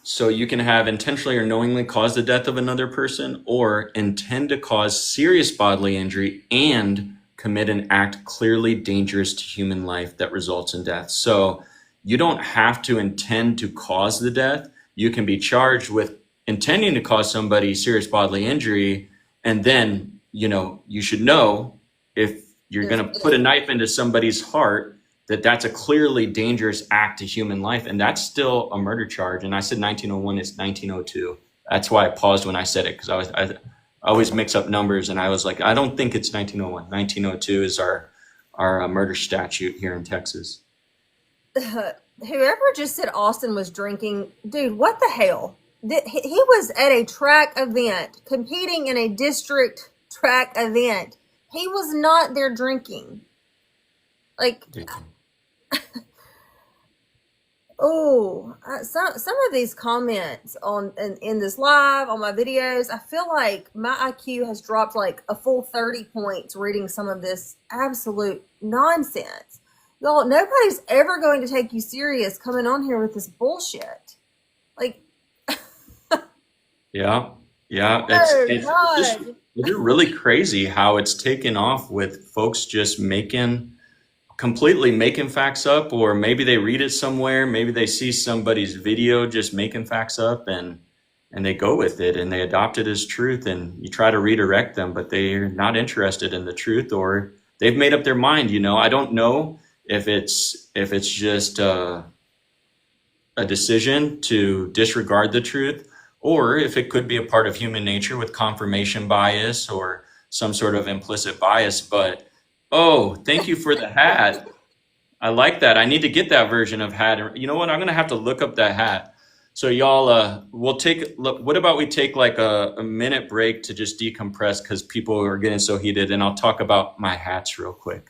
So you can have intentionally or knowingly cause the death of another person, or intend to cause serious bodily injury and commit an act clearly dangerous to human life that results in death. So you don't have to intend to cause the death. You can be charged with intending to cause somebody serious bodily injury, and then, you should know, if you're going to put a knife into somebody's heart, that's a clearly dangerous act to human life, and that's still a murder charge. And I said 1901, it's 1902. That's why I paused when I said it, because I always mix up numbers, and I was like, I don't think it's 1901. 1902 is our murder statute here in Texas. Whoever just said Austin was drinking, dude, what the hell? He was at a track event, competing in a district track event. He was not there drinking. Like, some of these comments in this live, on my videos, I feel like my IQ has dropped like a full 30 points reading some of this absolute nonsense. Y'all, nobody's ever going to take you serious coming on here with this bullshit. Like, yeah. It's really crazy how it's taken off with folks just completely making facts up, or maybe they read it somewhere, maybe they see somebody's video just making facts up, and they go with it and they adopt it as truth, and you try to redirect them, but they're not interested in the truth, or they've made up their mind. I don't know if it's just a decision to disregard the truth, or if it could be a part of human nature with confirmation bias or some sort of implicit bias. But oh, thank you for the hat. I like that. I need to get that version of hat. You know what? I'm going to have to look up that hat. So y'all, what about we take like a minute break to just decompress, because people are getting so heated, and I'll talk about my hats real quick.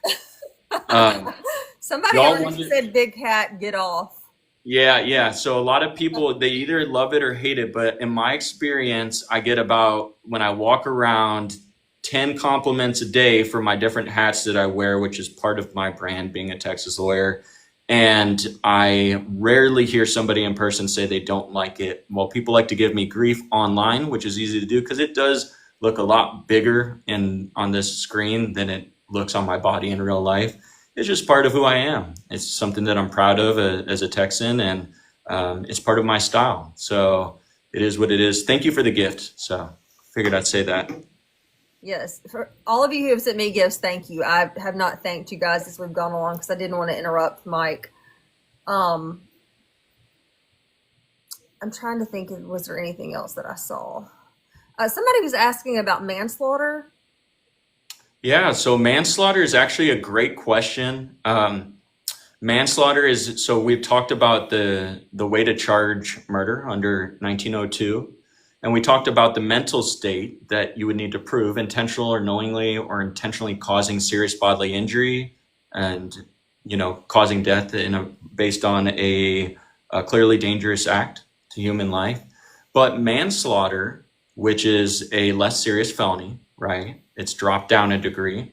Somebody already said big hat, get off. Yeah. So a lot of people, they either love it or hate it. But in my experience, I get about, when I walk around, 10 compliments a day for my different hats that I wear, which is part of my brand, being a Texas lawyer. And I rarely hear somebody in person say they don't like it. Well, people like to give me grief online, which is easy to do because it does look a lot bigger on this screen than it looks on my body in real life. It's just part of who I am. It's something that I'm proud of as a Texan, and it's part of my style. So it is what it is. Thank you for the gift. So figured I'd say that. Yes. For all of you who have sent me gifts, thank you. I have not thanked you guys as we've gone along because I didn't want to interrupt Mike. Um, I'm trying to think of, was there anything else that I saw? Somebody was asking about manslaughter. Yeah, so manslaughter is actually a great question. Manslaughter is, so we've talked about the way to charge murder under 1902, and we talked about the mental state that you would need to prove intentional or knowingly or intentionally causing serious bodily injury and causing death based on a clearly dangerous act to human life. But manslaughter, which is a less serious felony, right? It's dropped down a degree.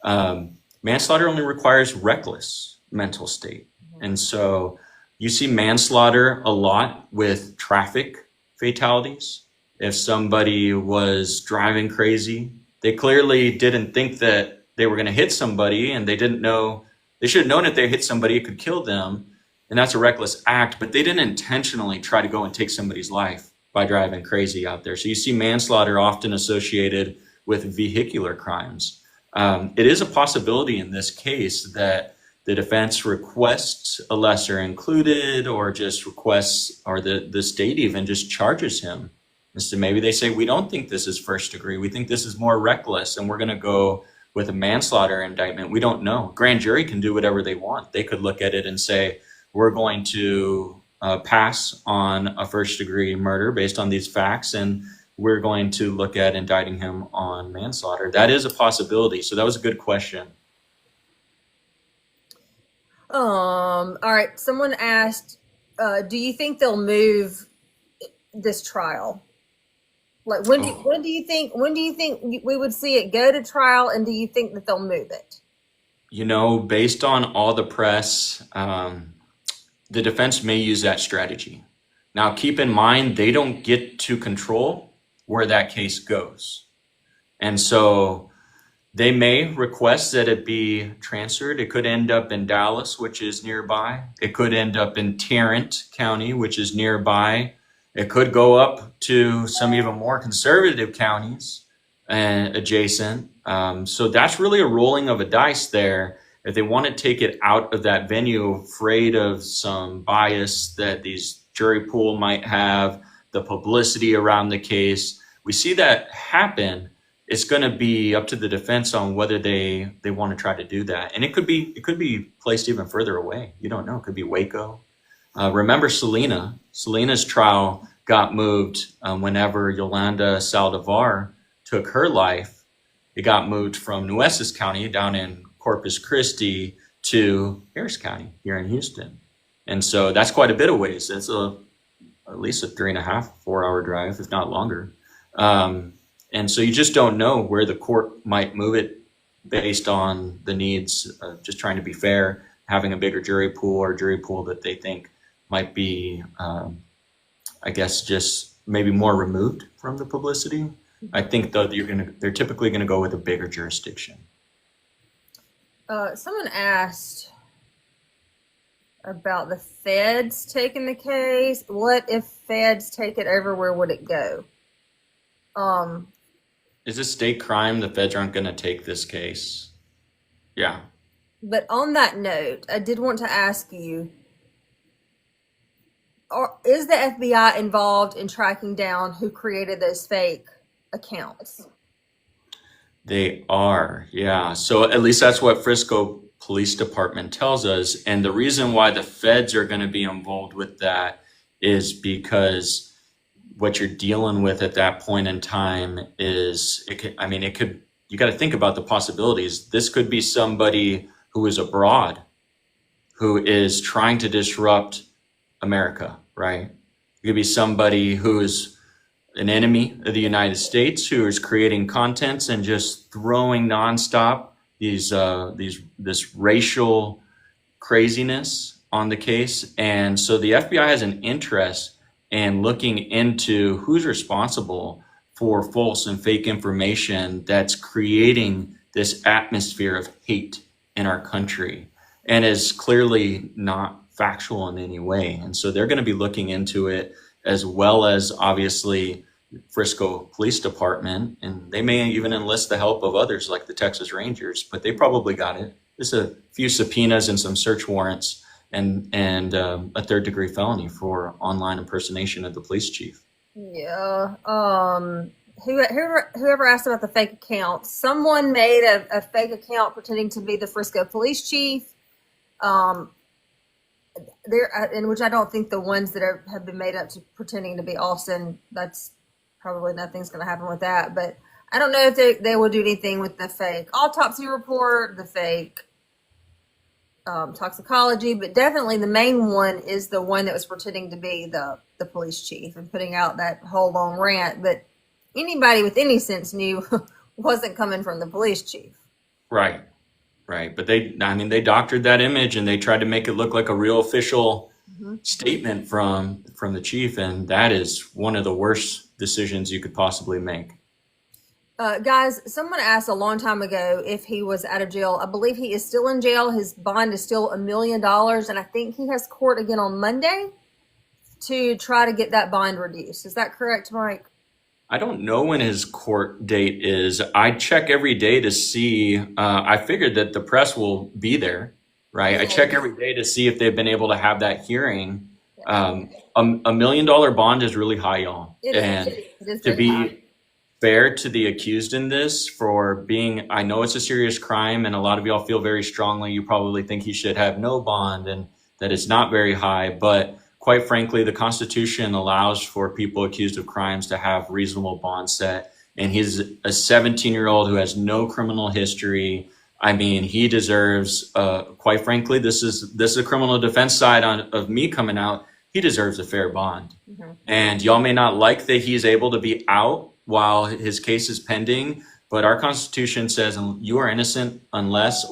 Manslaughter only requires reckless mental state. And so you see manslaughter a lot with traffic fatalities. If somebody was driving crazy, they clearly didn't think that they were going to hit somebody, and they didn't know, they should have known if they hit somebody, it could kill them. And that's a reckless act, but they didn't intentionally try to go and take somebody's life by driving crazy out there. So you see manslaughter often associated with vehicular crimes. It is a possibility in this case that the defense requests a lesser included, or just requests, or the state even just charges him. And so maybe they say, we don't think this is first degree. We think this is more reckless, and we're going to go with a manslaughter indictment. We don't know. Grand jury can do whatever they want. They could look at it and say, we're going to pass on a first degree murder based on these facts, and we're going to look at indicting him on manslaughter. That is a possibility. So that was a good question. All right. Someone asked, do you think they'll move this trial? Like when do you think we would see it go to trial, and do you think that they'll move it? Based on all the press, the defense may use that strategy. Now, keep in mind, they don't get to control where that case goes. And so they may request that it be transferred. It could end up in Dallas, which is nearby. It could end up in Tarrant County, which is nearby. It could go up to some even more conservative counties adjacent. So that's really a rolling of a dice there. If they want to take it out of that venue, afraid of some bias that these jury pool might have, the publicity around the case, we see that happen. It's going to be up to the defense on whether they want to try to do that. And it could be placed even further away. You don't know. It could be Waco. Remember Selena. Selena's trial got moved whenever Yolanda Saldivar took her life. It got moved from Nueces County down in Corpus Christi to Harris County here in Houston. And so that's quite a bit of ways. That's at least a 3.5, 4 hour drive, if not longer. And so you just don't know where the court might move it based on the needs, just trying to be fair, having a bigger jury pool, or jury pool that they think might be, I guess, just maybe more removed from the publicity. I think though they're typically gonna go with a bigger jurisdiction. Someone asked about the feds taking the case. What if feds take it over? Where would it go? Is this state crime? The feds aren't going to take this case. Yeah. But on that note, I did want to ask you, is the FBI involved in tracking down who created those fake accounts? They are, yeah. So at least that's what Frisco Police Department tells us. And the reason why the feds are going to be involved with that is because what you're dealing with at that point in time is, you got to think about the possibilities. This could be somebody who is abroad, who is trying to disrupt America, right? It could be somebody who is an enemy of the United States, who is creating contents and just throwing nonstop this racial craziness on the case. And so the FBI has an interest in looking into who's responsible for false and fake information that's creating this atmosphere of hate in our country and is clearly not factual in any way. And so they're going to be looking into it, as well as obviously Frisco Police Department, and they may even enlist the help of others like the Texas Rangers, but they probably got it. Just a few subpoenas and some search warrants, and a third degree felony for online impersonation of the police chief. Yeah. Whoever asked about the fake account, someone made a fake account pretending to be the Frisco police chief. In which I don't think the ones that have been made up to pretending to be Austin, that's probably nothing's going to happen with that. But I don't know if they will do anything with the fake autopsy report, the fake toxicology, but definitely the main one is the one that was pretending to be the police chief and putting out that whole long rant that anybody with any sense knew wasn't coming from the police chief. Right. Right. But they doctored that image and they tried to make it look like a real official statement from the chief. And that is one of the worst decisions you could possibly make. Guys, someone asked a long time ago if he was out of jail. I believe he is still in jail. His bond is still $1 million. And I think he has court again on Monday to try to get that bond reduced. Is that correct, Mike? I don't know when his court date is. I check every day to see. I figured that the press will be there, right? I check every day to see if they've been able to have that hearing. $1 million bond is really high, y'all. It is to be high. Fair to the accused in this for being, I know it's a serious crime and a lot of y'all feel very strongly. You probably think he should have no bond and that it's not very high, but quite frankly, the Constitution allows for people accused of crimes to have reasonable bond set. And he's a 17-year-old who has no criminal history. I mean, he deserves, quite frankly, this is a criminal defense side of me coming out. He deserves a fair bond. Mm-hmm. And y'all may not like that he's able to be out while his case is pending, but our Constitution says you are innocent unless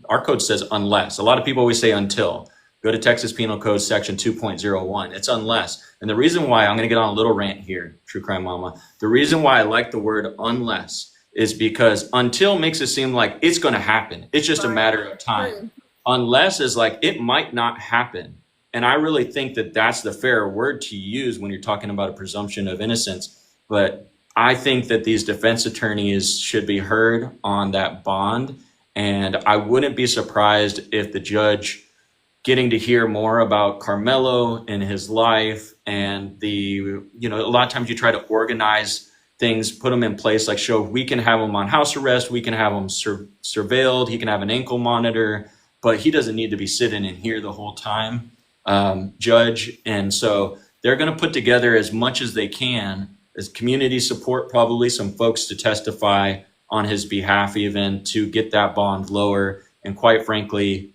our code says unless. A lot of people always say until. Go to Texas Penal Code section 2.01. It's unless. And the reason why, I'm going to get on a little rant here, True Crime Mama. The reason why I like the word unless is because until makes it seem like it's going to happen. It's just a matter of time. Unless is like it might not happen. And I really think that that's the fair word to use when you're talking about a presumption of innocence. But I think that these defense attorneys should be heard on that bond. And I wouldn't be surprised if the judge getting to hear more about Karmelo and his life and a lot of times you try to organize things, put them in place, like show we can have him on house arrest, we can have him surveilled, he can have an ankle monitor, but he doesn't need to be sitting in here the whole time, judge. And so they're going to put together as much as they can as community support, probably some folks to testify on his behalf, even to get that bond lower. And quite frankly,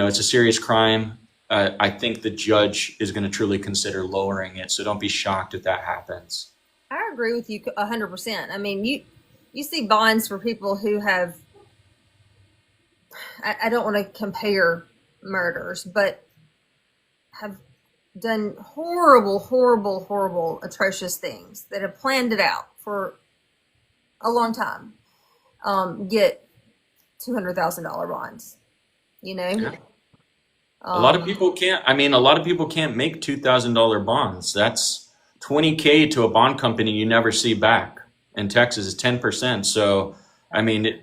it's a serious crime. I think the judge is going to truly consider lowering it. So don't be shocked if that happens. I agree with you 100%. I mean, you see bonds for people who have, I don't want to compare murders, but have done horrible, atrocious things that have planned it out for a long time, get $200,000 bonds, Yeah. A lot of people can't make $2,000 bonds. That's $20K to a bond company you never see back. In Texas is 10%. So, a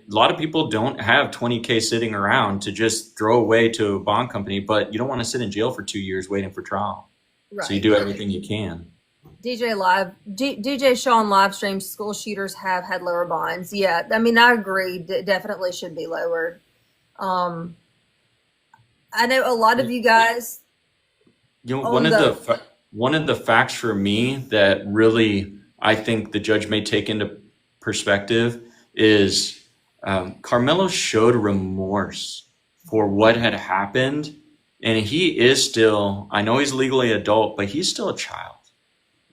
lot of people don't have $20K sitting around to just throw away to a bond company, but you don't want to sit in jail for 2 years waiting for trial. Right. So you do everything you can. DJ Sean live streams school shooters have had lower bonds. Yeah. I agree. It definitely should be lowered. I know a lot of you guys. One of the facts for me that really I think the judge may take into perspective is Karmelo showed remorse for what had happened, and he is still. I know he's legally adult, but he's still a child.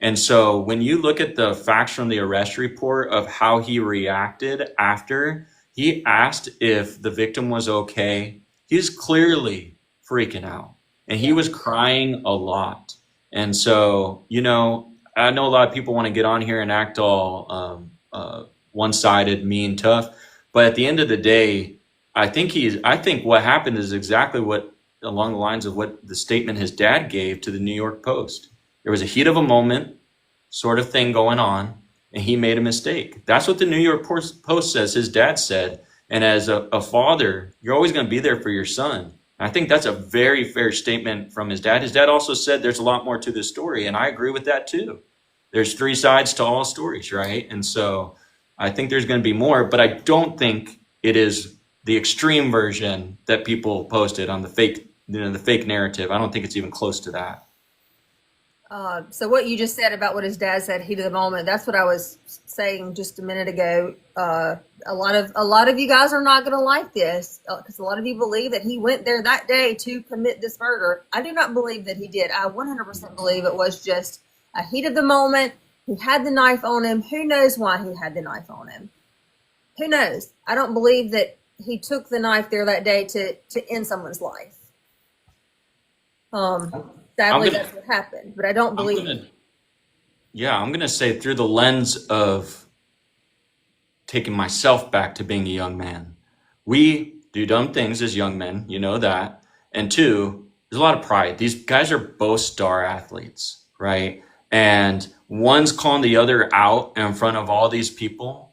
And so when you look at the facts from the arrest report of how he reacted after, he asked if the victim was okay. He's clearly freaking out and he was crying a lot. And so, I know a lot of people want to get on here and act all one-sided, mean, tough. But at the end of the day, I think what happened is exactly along the lines of what the statement his dad gave to the New York Post. There was a heat of a moment. sort of thing going on, and he made a mistake. That's what the New York Post says his dad said. And as a father, you're always going to be there for your son. I think that's a very fair statement from his dad. His dad also said there's a lot more to this story, and I agree with that too. There's three sides to all stories, right? And so I think there's going to be more, but I don't think it is the extreme version that people posted on the fake, the fake narrative. I don't think it's even close to that. So what you just said about what his dad said, heat of the moment, that's what I was saying just a minute ago. A lot of you guys are not going to like this because a lot of you believe that he went there that day to commit this murder. I do not believe that he did. I 100% believe it was just a heat of the moment. He had the knife on him. Who knows why he had the knife on him? Who knows? I don't believe that he took the knife there that day to end someone's life. Sadly, that's what happened, but I don't believe it. Yeah, I'm going to say through the lens of taking myself back to being a young man. We do dumb things as young men, you know that. And two, there's a lot of pride. These guys are both star athletes, right? And one's calling the other out in front of all these people.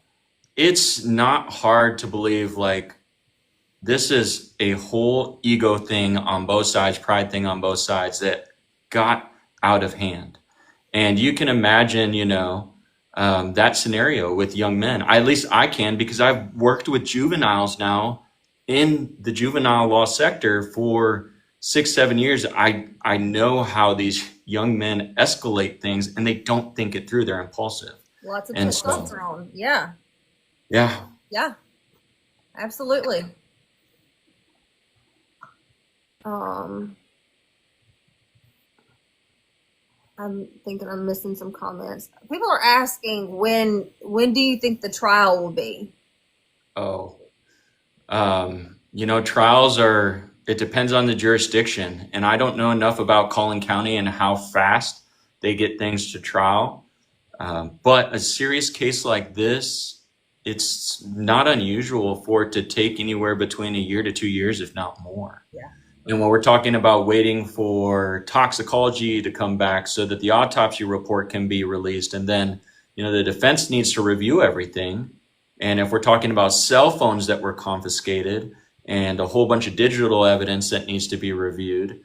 It's not hard to believe like this is a whole ego thing on both sides, pride thing on both sides that got out of hand. And you can imagine, that scenario with young men. At least I can, because I've worked with juveniles now in the juvenile law sector for 6-7 years. I know how these young men escalate things and they don't think it through. They're impulsive. Lots of testosterone. Yeah. Yeah. Yeah. Absolutely. I'm thinking I'm missing some comments. People are asking when do you think the trial will be? Oh, trials it depends on the jurisdiction. And I don't know enough about Collin County and how fast they get things to trial. But a serious case like this, it's not unusual for it to take anywhere between 1 year to 2 years, if not more. Yeah. And when we're talking about waiting for toxicology to come back so that the autopsy report can be released, and then, the defense needs to review everything. And if we're talking about cell phones that were confiscated and a whole bunch of digital evidence that needs to be reviewed,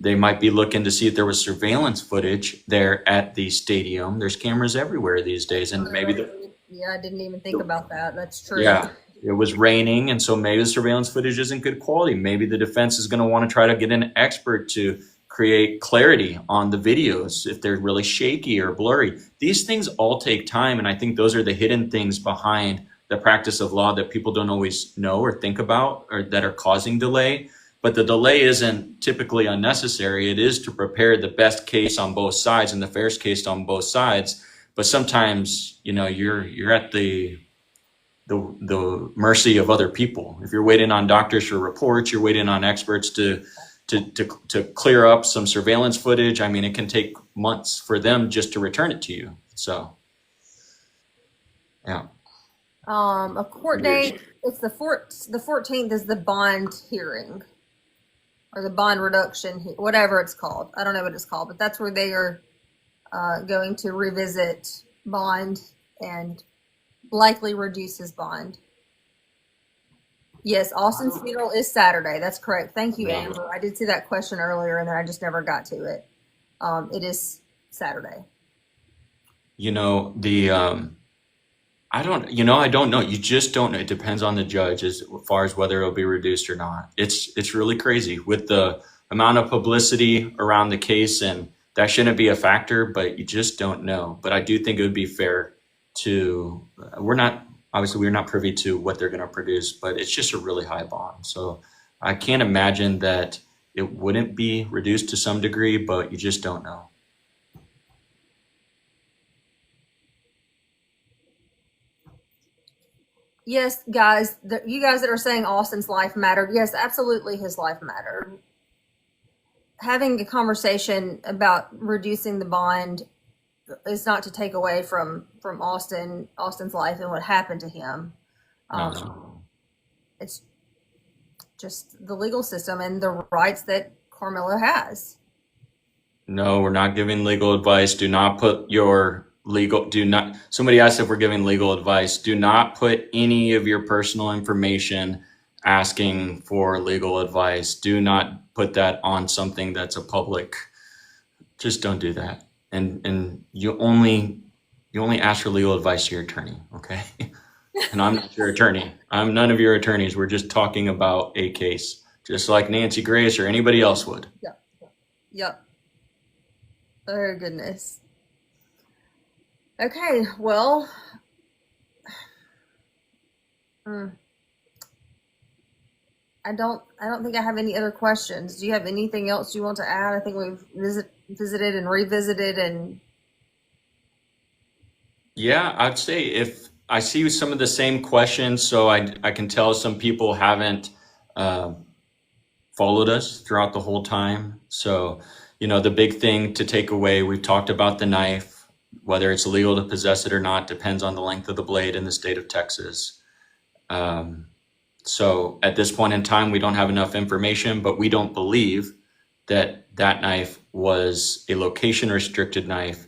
they might be looking to see if there was surveillance footage there at the stadium. There's cameras everywhere these days, and maybe I didn't even think about that. That's true. Yeah. It was raining, and so maybe the surveillance footage isn't good quality. Maybe the defense is going to want to try to get an expert to create clarity on the videos if they're really shaky or blurry. These things all take time, and I think those are the hidden things behind the practice of law that people don't always know or think about, or that are causing delay. But the delay isn't typically unnecessary. It is to prepare the best case on both sides and the fairest case on both sides. But sometimes, you're at the mercy of other people. If you're waiting on doctors for reports, you're waiting on experts to clear up some surveillance footage. I mean, it can take months for them just to return it to you. So, yeah. A court date. It's the 14th is the bond hearing, or the bond reduction, whatever it's called. I don't know what it's called, but that's where they are going to revisit bond and likely reduce his bond. Yes, Austin's funeral is Saturday. That's correct. Thank you, Amber. I did see that question earlier, and then I just never got to it. It is Saturday. I don't know. You just don't know. It depends on the judge as far as whether it'll be reduced or not. It's really crazy with the amount of publicity around the case, and that shouldn't be a factor, but you just don't know. But I do think it would be fair we're not privy to what they're going to produce, but it's just a really high bond. So I can't imagine that it wouldn't be reduced to some degree, but you just don't know. Yes, guys, you guys that are saying Austin's life mattered, yes, absolutely his life mattered. Having a conversation about reducing the bond is not to take away from Austin's life and what happened to him. It's just the legal system and the rights that Karmelo has. No, we're not giving legal advice. Do not put your legal, do not, somebody asked if we're giving legal advice. Do not put any of your personal information asking for legal advice. Do not put that on something that's a public. Just don't do that. And you only ask for legal advice to your attorney, okay? And I'm not your attorney. I'm none of your attorneys. We're just talking about a case, just like Nancy Grace or anybody else would. Yep. Yep. Oh goodness. Okay, well, I don't think I have any other questions. Do you have anything else you want to add? I think we've visited and revisited and Yeah, I'd say if I see some of the same questions, so I can tell some people haven't uh, followed us throughout the whole time. So, the big thing to take away, we've talked about the knife, whether it's illegal to possess it or not, depends on the length of the blade in the state of Texas. Um, so at this point in time, we don't have enough information, but we don't believe that that knife was a location restricted knife,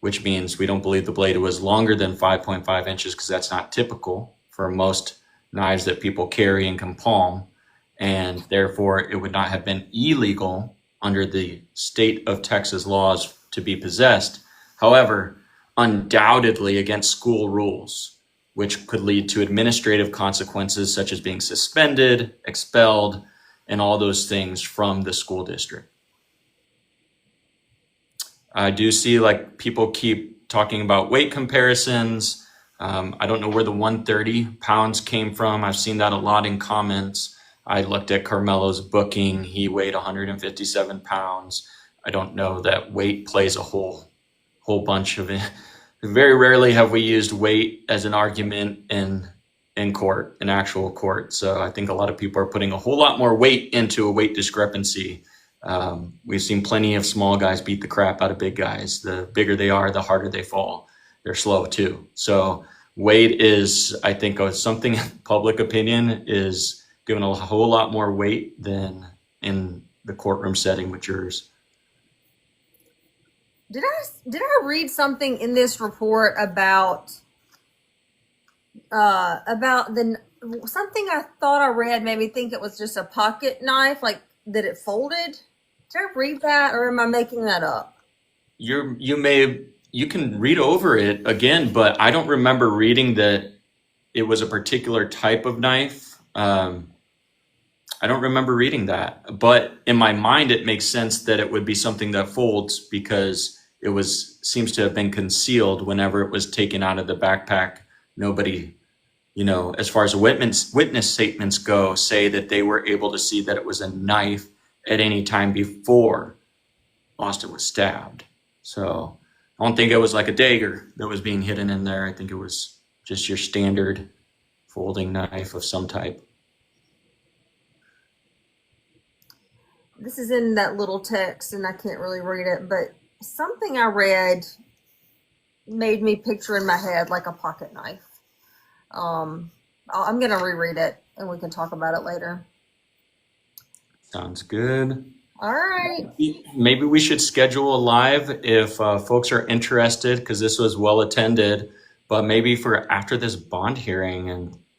which means we don't believe the blade was longer than 5.5 inches because that's not typical for most knives that people carry and can palm. And therefore, it would not have been illegal under the state of Texas laws to be possessed. However, undoubtedly against school rules, which could lead to administrative consequences such as being suspended, expelled, and all those things from the school district. I do see like people keep talking about weight comparisons. I don't know where the 130 pounds came from. I've seen that a lot in comments. I looked at Karmelo's booking. He weighed 157 pounds. I don't know that weight plays a whole bunch of it. Very rarely have we used weight as an argument in court, in actual court. So I think a lot of people are putting a whole lot more weight into a weight discrepancy. We've seen plenty of small guys beat the crap out of big guys. The bigger they are, the harder they fall. They're slow too. So weight is, I think, something public opinion is given a whole lot more weight than in the courtroom setting with jurors. did I read something in this report about the something I thought I read made me think it was just a pocket knife, like that it folded. Did I read that, or am I making that up? You can read over it again, but I don't remember reading that it was a particular type of knife. I don't remember reading that, but in my mind, it makes sense that it would be something that folds because seems to have been concealed whenever it was taken out of the backpack. Nobody, as far as witness statements go, say that they were able to see that it was a knife at any time before Austin was stabbed. So I don't think it was like a dagger that was being hidden in there. I think it was just your standard folding knife of some type. This is in that little text, and I can't really read it, but something I read made me picture in my head like a pocket knife. I'm going to reread it, and we can talk about it later. Sounds good. All right. Maybe we should schedule a live if folks are interested, because this was well attended, but maybe for after this bond hearing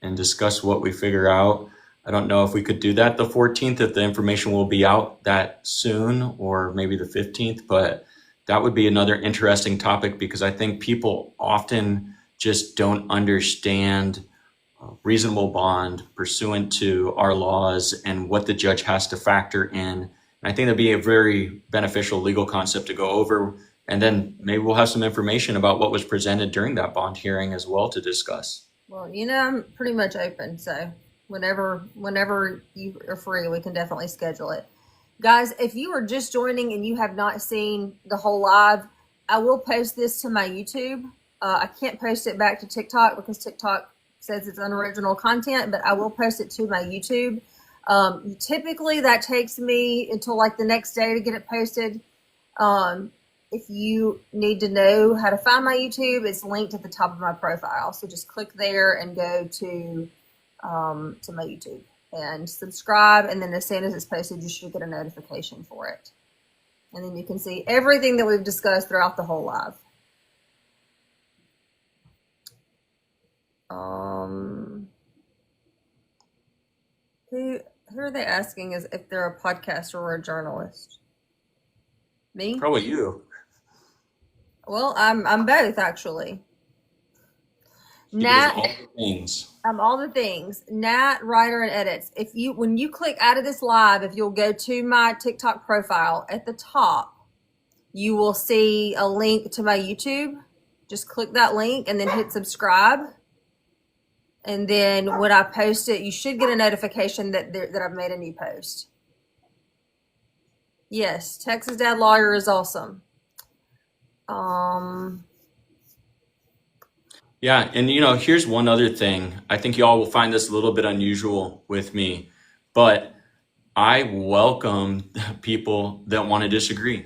and discuss what we figure out. I don't know if we could do that the 14th, if the information will be out that soon, or maybe the 15th, but that would be another interesting topic because I think people often just don't understand reasonable bond pursuant to our laws and what the judge has to factor in. And I think that'd be a very beneficial legal concept to go over. And then maybe we'll have some information about what was presented during that bond hearing as well to discuss. Well, I'm pretty much open, so whenever you are free, we can definitely schedule it. Guys, if you are just joining and you have not seen the whole live, I will post this to my YouTube. I can't post it back to TikTok because TikTok says it's unoriginal content, but I will post it to my YouTube. Typically, that takes me until like the next day to get it posted. If you need to know how to find my YouTube, it's linked at the top of my profile. So just click there and go to my YouTube and subscribe. And then as soon as it's posted, you should get a notification for it. And then you can see everything that we've discussed throughout the whole live. Who are they asking is if they're a podcaster or a journalist? Me? Probably you. Well, I'm both actually. She does all the things. I'm all the things. Nat, writer, and edits. When you click out of this live, if you'll go to my TikTok profile at the top, you will see a link to my YouTube. Just click that link and then hit subscribe. And then when I post it, you should get a notification that I've made a new post. Yes, Texas Dad Lawyer is awesome. Yeah, and here's one other thing. I think y'all will find this a little bit unusual with me, but I welcome people that want to disagree.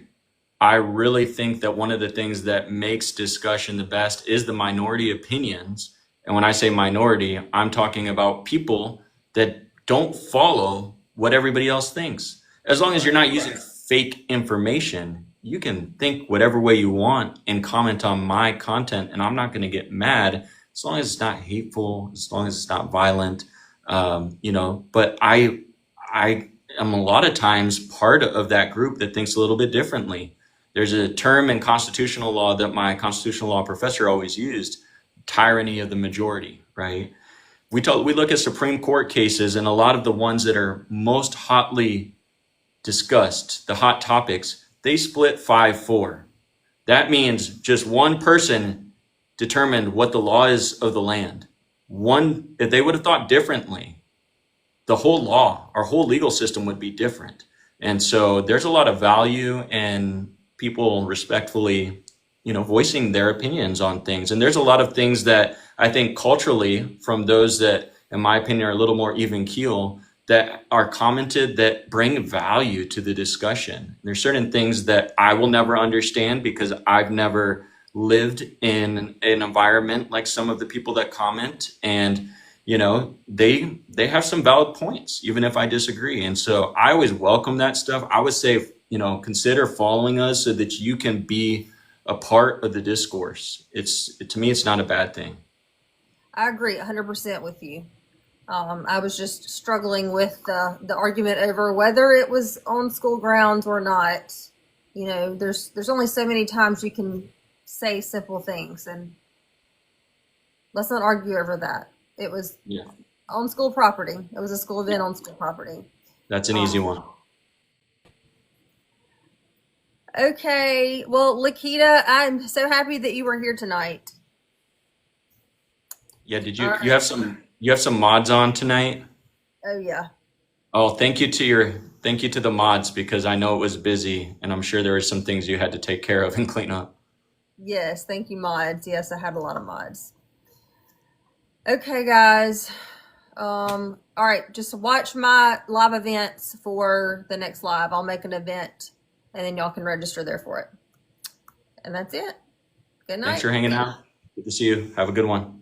I really think that one of the things that makes discussion the best is the minority opinions. And when I say minority, I'm talking about people that don't follow what everybody else thinks. As long as you're not using fake information, you can think whatever way you want and comment on my content, and I'm not going to get mad as long as it's not hateful, as long as it's not violent. But I am a lot of times part of that group that thinks a little bit differently. There's a term in constitutional law that my constitutional law professor always used: tyranny of the majority, right? We look at Supreme Court cases, and a lot of the ones that are most hotly discussed, the hot topics, they split 5-4. That means just one person determined what the law is of the land. If they would have thought differently, the whole law, our whole legal system would be different. And so there's a lot of value in people respectfully, voicing their opinions on things. And there's a lot of things that I think culturally, from those that, in my opinion, are a little more even keel, that are commented that bring value to the discussion. There's certain things that I will never understand because I've never lived in an environment like some of the people that comment, and they have some valid points even if I disagree. And so I always welcome that stuff. I would say consider following us so that you can be a part of the discourse. To me, it's not a bad thing. I agree 100% with you. I was just struggling with the argument over whether it was on school grounds or not. There's only so many times you can say simple things, and let's not argue over that. It was on school property. It was a school event on school property. That's an easy one. Okay. Well, Lakita, I'm so happy that you were here tonight. Yeah. Did you you have some mods on tonight? Oh yeah. Oh, thank you to the mods, because I know it was busy and I'm sure there were some things you had to take care of and clean up. Yes, thank you, mods. Yes, I had a lot of mods. Okay, guys. All right, just watch my live events for the next live. I'll make an event and then y'all can register there for it. And that's it. Good night. Thanks for hanging out. Good to see you. Have a good one.